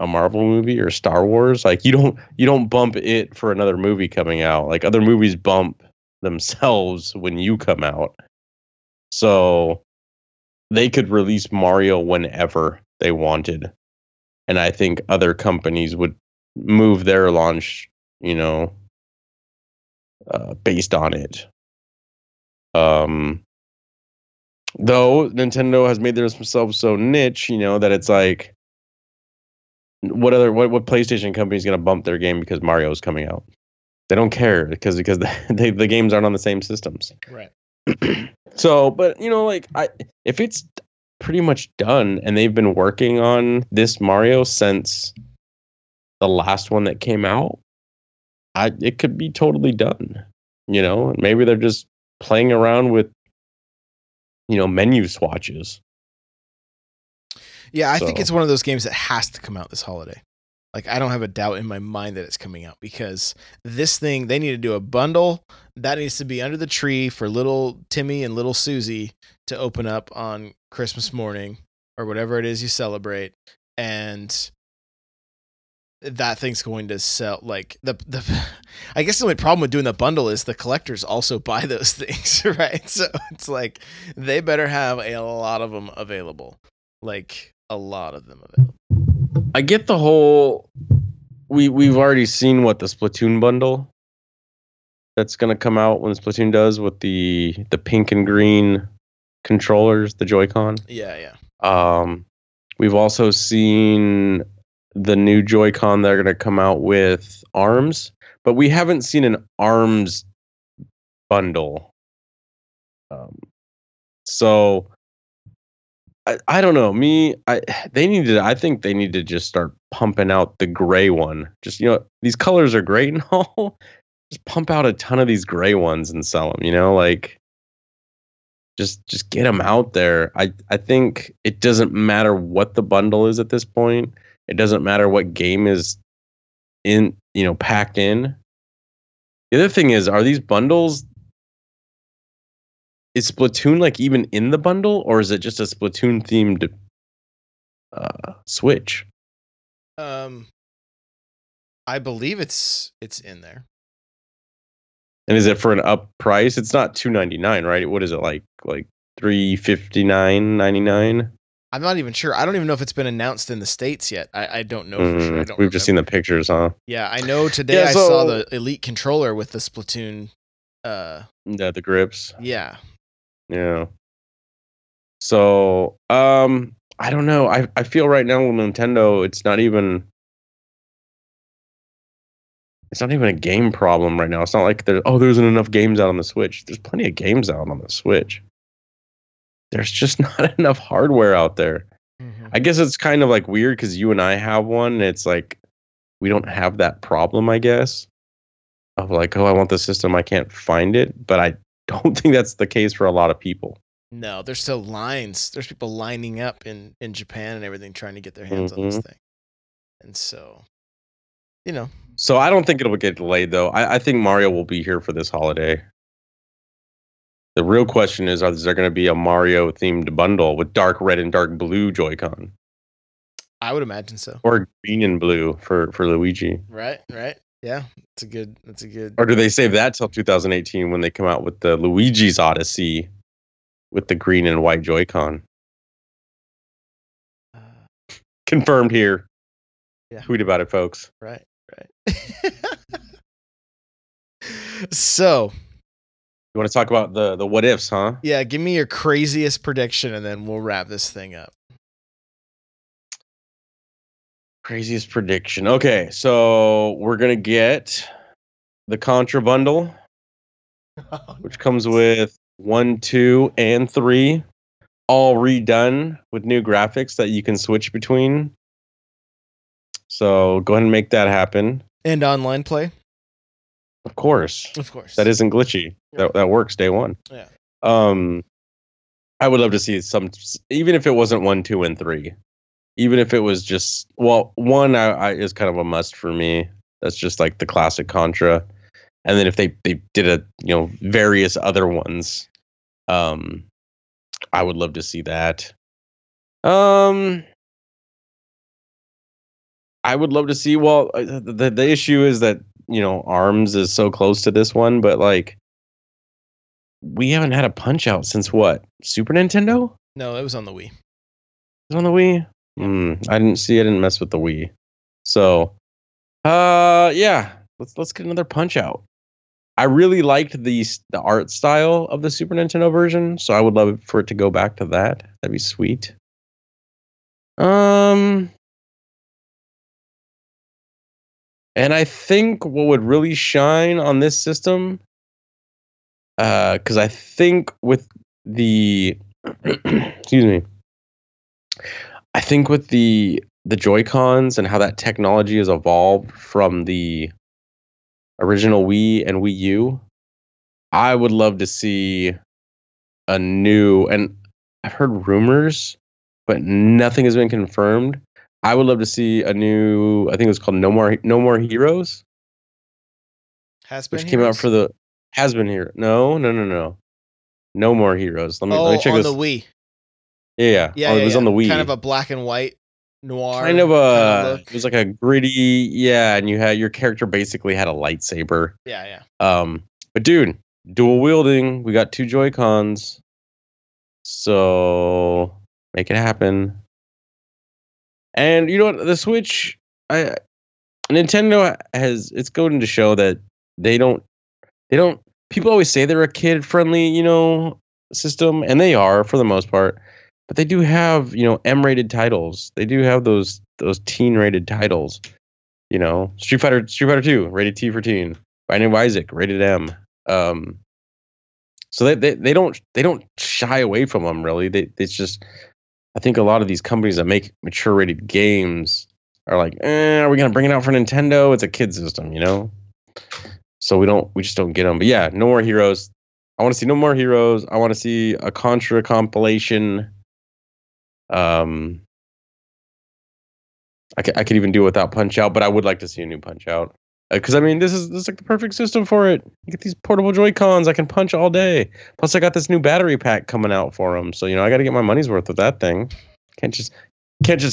a Marvel movie or Star Wars. Like you don't bump it for another movie coming out. Like other movies bump themselves when you come out. So they could release Mario whenever they wanted. And I think other companies would move their launch, you know, based on it. Though Nintendo has made themselves so niche, you know, that it's like, what PlayStation company is going to bump their game because Mario is coming out? They don't care because the games aren't on the same systems. Right. So, but you know, like if it's pretty much done and they've been working on this Mario since the last one that came out, it could be totally done, you know, and maybe they're just playing around with, you know, menu swatches. Yeah, I think it's one of those games that has to come out this holiday. Like, I don't have a doubt in my mind that it's coming out, because this thing, they need to do a bundle that needs to be under the tree for little Timmy and little Susie to open up on Christmas morning or whatever it is you celebrate. And that thing's going to sell. Like I guess the only problem with doing the bundle is the collectors also buy those things, right? So it's like they better have a lot of them available. Like a lot of them available. I get the whole. We've already seen what the Splatoon bundle that's going to come out when Splatoon does with the pink and green controllers, the Joy-Con. Yeah. We've also seen the new Joy-Con that are going to come out with ARMS, but we haven't seen an ARMS bundle. So I don't know. I think they need to just start pumping out the gray one. Just, you know, these colors are great and all. Just pump out a ton of these gray ones and sell them, you know, like just get them out there. I think it doesn't matter what the bundle is at this point. It doesn't matter what game is in, you know, packed in. The other thing is, are these bundles, is Splatoon like even in the bundle, or is it just a Splatoon themed Switch? I believe it's in there. And is it for an up price? It's not $299, right? What is it, like $359.99? I'm not even sure. I don't even know if it's been announced in the States yet. I don't know for sure. We've just seen the pictures, huh? Yeah, I know today I saw the Elite controller with the Splatoon. The grips. Yeah. Yeah. So, I don't know. I feel right now with Nintendo, it's not even a game problem right now. It's not like there isn't enough games out on the Switch. There's plenty of games out on the Switch. There's just not enough hardware out there. Mm-hmm. I guess it's kind of like weird because you and I have one. And it's like we don't have that problem, I guess, of like, oh, I want the system, I can't find it. But I don't think that's the case for a lot of people. No, there's still lines. There's people lining up in Japan and everything trying to get their hands on this thing. And so, you know. So I don't think it'll get delayed, though. I think Mario will be here for this holiday. The real question is there going to be a Mario-themed bundle with dark red and dark blue Joy-Con? I would imagine so. Or green and blue for Luigi. Right. Yeah, that's a good. Or do they save that till 2018 when they come out with the Luigi's Odyssey with the green and white Joy-Con? Confirmed here. Yeah. Tweet about it, folks. Right. So, you want to talk about the what ifs, huh? Yeah, give me your craziest prediction and then we'll wrap this thing up. Craziest prediction. Okay, so we're going to get the Contra bundle, which comes with 1, 2, and 3, all redone with new graphics that you can switch between. So go ahead and make that happen. And online play? Of course. That isn't glitchy. Yeah. That works day one. Yeah. I would love to see some, even if it wasn't 1, 2, and 3. Even if it was just, well, 1 is kind of a must for me. That's just like the classic Contra. And then if they did various other ones, I would love to see that. I would love to see, well, the issue is that, ARMS is so close to this one, but like, we haven't had a Punch Out since what? Super Nintendo? No, it was on the Wii. It was on the Wii? I didn't mess with the Wii. So, yeah, let's get another Punch Out. I really liked the art style of the Super Nintendo version, so I would love for it to go back to that. That'd be sweet. And I think what would really shine on this system, because I think with the, excuse me, I think with the Joy-Cons and how that technology has evolved from the original Wii and Wii U, I would love to see a new, and I've heard rumors, but nothing has been confirmed. I would love to see a new, I think it was called No More Heroes. Came out for the Has Been Hero. No. No More Heroes. Let me check on this. The Wii. Yeah. It was on the Wii. Kind of a black and white noir. Kind of a, it was like a gritty, and you had your character basically had a lightsaber. Yeah. But dude, dual wielding. We got 2 Joy-Cons. So make it happen. And you know what? The Switch, Nintendo it's going to show that they don't, people always say they're a kid-friendly, system, and they are for the most part, but they do have, M-rated titles. They do have those teen-rated titles. Street Fighter 2, rated T for teen. Binding of Isaac, rated M. So they don't shy away from them, really. It's just, I think a lot of these companies that make mature rated games are like, are we gonna bring it out for Nintendo? It's a kid system, So we just don't get them. But yeah, No More Heroes. I want to see No More Heroes. I want to see a Contra compilation. I could even do without Punch Out, but I would like to see a new Punch Out. Because this is like the perfect system for it. You get these portable Joy-Cons. I can punch all day. Plus, I got this new battery pack coming out for them. So I got to get my money's worth with that thing. Can't just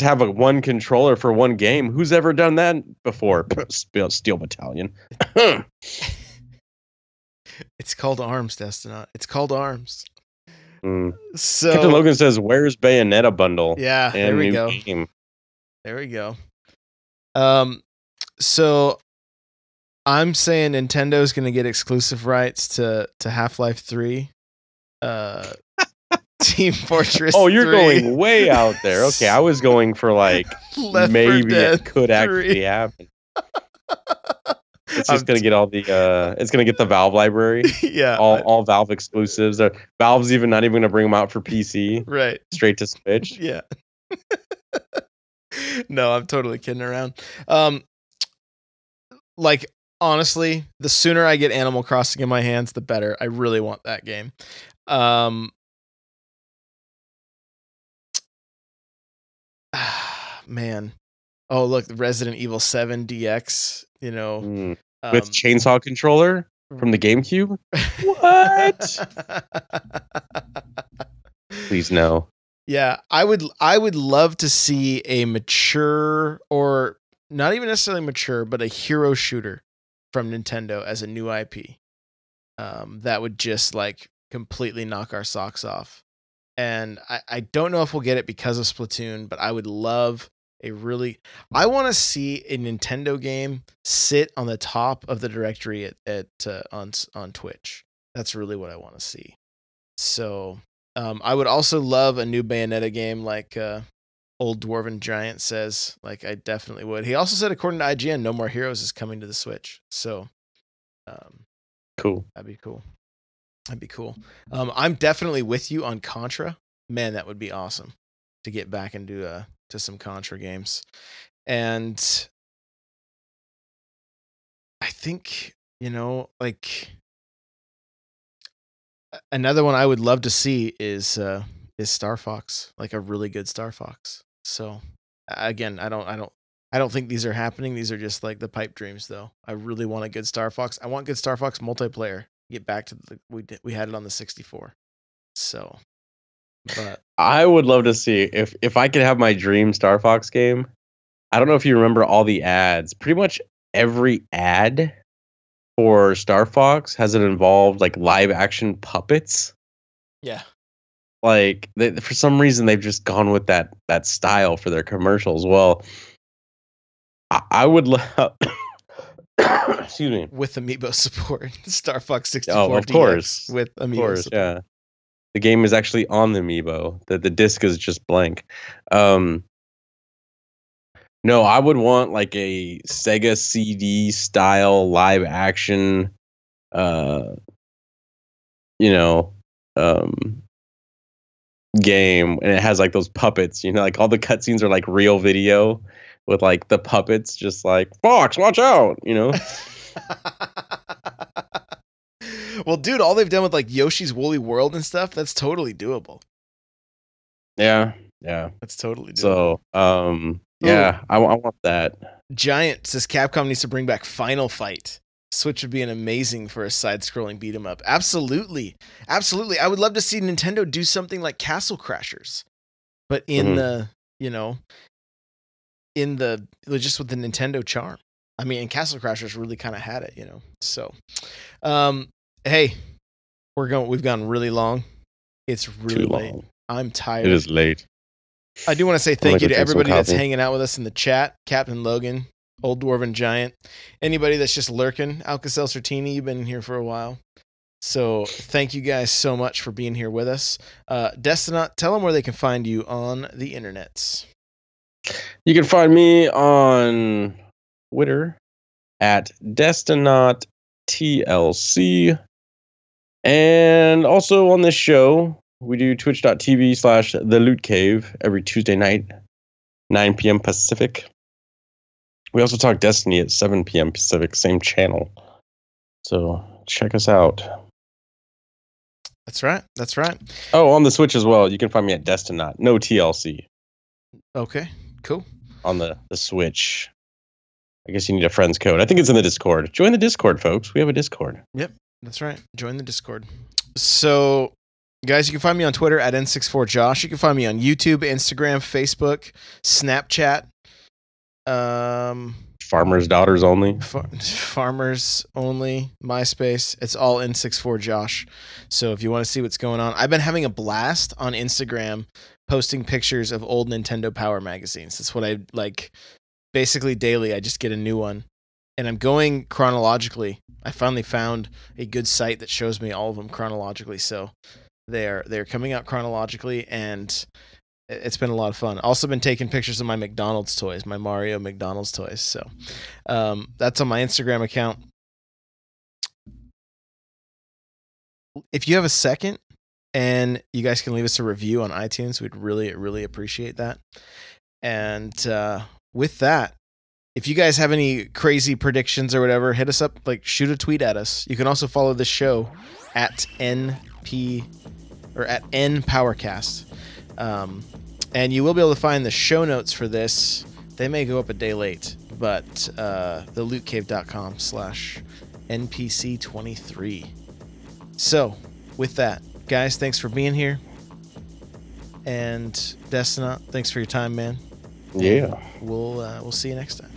have one controller for one game. Who's ever done that before? Steel Battalion. It's called ARMS, Destinat. It's called ARMS. So Captain Logan says, "Where's Bayonetta bundle?" Yeah, there we go. Game. There we go. So I'm saying Nintendo's going to get exclusive rights to Half-Life 3, Team Fortress. Oh, you're 3. going way out there. Okay, I was going for like maybe it could 3. actually happen. It's just going to get all the it's going to get the Valve library. Yeah. All Valve exclusives. Valve's not even going to bring them out for PC. Right. Straight to Switch. Yeah. No, I'm totally kidding around. like, honestly, the sooner I get Animal Crossing in my hands, the better. I really want that game. Man. Oh, look, Resident Evil 7 DX, you know. With chainsaw controller from the GameCube? What? Please no. Yeah, I would love to see a mature, or not even necessarily mature, but a hero shooter from Nintendo as a new IP. That would just like completely knock our socks off. And I don't know if we'll get it because of Splatoon, but I would love I want to see a Nintendo game sit on the top of the directory on Twitch. That's really what I want to see. So I would also love a new Bayonetta game, like Old Dwarven Giant says. Like, I definitely would. He also said, according to IGN, No More Heroes is coming to the Switch. So cool. That'd be cool. That'd be cool. I'm definitely with you on Contra. Man, that would be awesome to get back into to some Contra games. And I think, you know, like, another one I would love to see is Star Fox, like a really good Star Fox. So again, I don't think these are happening. These are just like the pipe dreams, though. I really want a good Star Fox. I want good Star Fox multiplayer. Get back to we had it on the 64. So, but I would love to see if I could have my dream Star Fox game. I don't know if you remember all the ads. Pretty much every ad for Star Fox has it involved like live action puppets. Yeah. Like for some reason they've just gone with that style for their commercials. Well, I would love excuse me. With Amiibo support. Star Fox 64 Oh, of DX course. with Amiibo support. Yeah. The game is actually on the Amiibo. The disc is just blank. No, I would want like a Sega CD style live action game, and it has like those puppets, like all the cutscenes are like real video with like the puppets just like, Fox, watch out, Well, dude, all they've done with like Yoshi's Woolly World and stuff, that's totally doable. Yeah. That's totally doable. So, yeah, I want that. Giant says Capcom needs to bring back Final Fight. Switch would be an amazing for a side-scrolling beat 'em up. Absolutely. I would love to see Nintendo do something like Castle Crashers, but in just with the Nintendo charm. I mean, and Castle Crashers really kind of had it, So, hey, we've gone really long. It's really late. I'm tired. It is late. I do want to say thank you to everybody that's hanging out with us in the chat. Captain Logan, Old Dwarven Giant, anybody that's just lurking. Alka-Seltzer Teeny, you've been here for a while. So thank you guys so much for being here with us. Destinaut, tell them where they can find you on the internets. You can find me on Twitter at Destinaut TLC. And also on this show, we do twitch.tv/The Loot Cave every Tuesday night, 9 p.m. Pacific. We also talk Destiny at 7 p.m. Pacific, same channel. So check us out. That's right. Oh, on the Switch as well. You can find me at Destinaut. No TLC. Okay, cool. On the Switch. I guess you need a friend's code. I think it's in the Discord. Join the Discord, folks. We have a Discord. Yep, that's right. Join the Discord. So, guys, you can find me on Twitter at N64Josh. You can find me on YouTube, Instagram, Facebook, Snapchat. Farmers' Daughters Only. Farmers Only, MySpace. It's all N64Josh. So if you want to see what's going on, I've been having a blast on Instagram posting pictures of old Nintendo Power magazines. That's what I like. Basically daily, I just get a new one. And I'm going chronologically. I finally found a good site that shows me all of them chronologically. So they're coming out chronologically, and it's been a lot of fun. Also been taking pictures of my McDonald's toys, my Mario McDonald's toys. So that's on my Instagram account. If you have a second and you guys can leave us a review on iTunes, we'd really, really appreciate that. And with that, if you guys have any crazy predictions or whatever, hit us up, like shoot a tweet at us. You can also follow the show at NPowercast. And you will be able to find the show notes for this. They may go up a day late, but thelootcave.com/NPC23. So, with that, guys, thanks for being here. And Destinat, thanks for your time, man. Yeah. And we'll see you next time.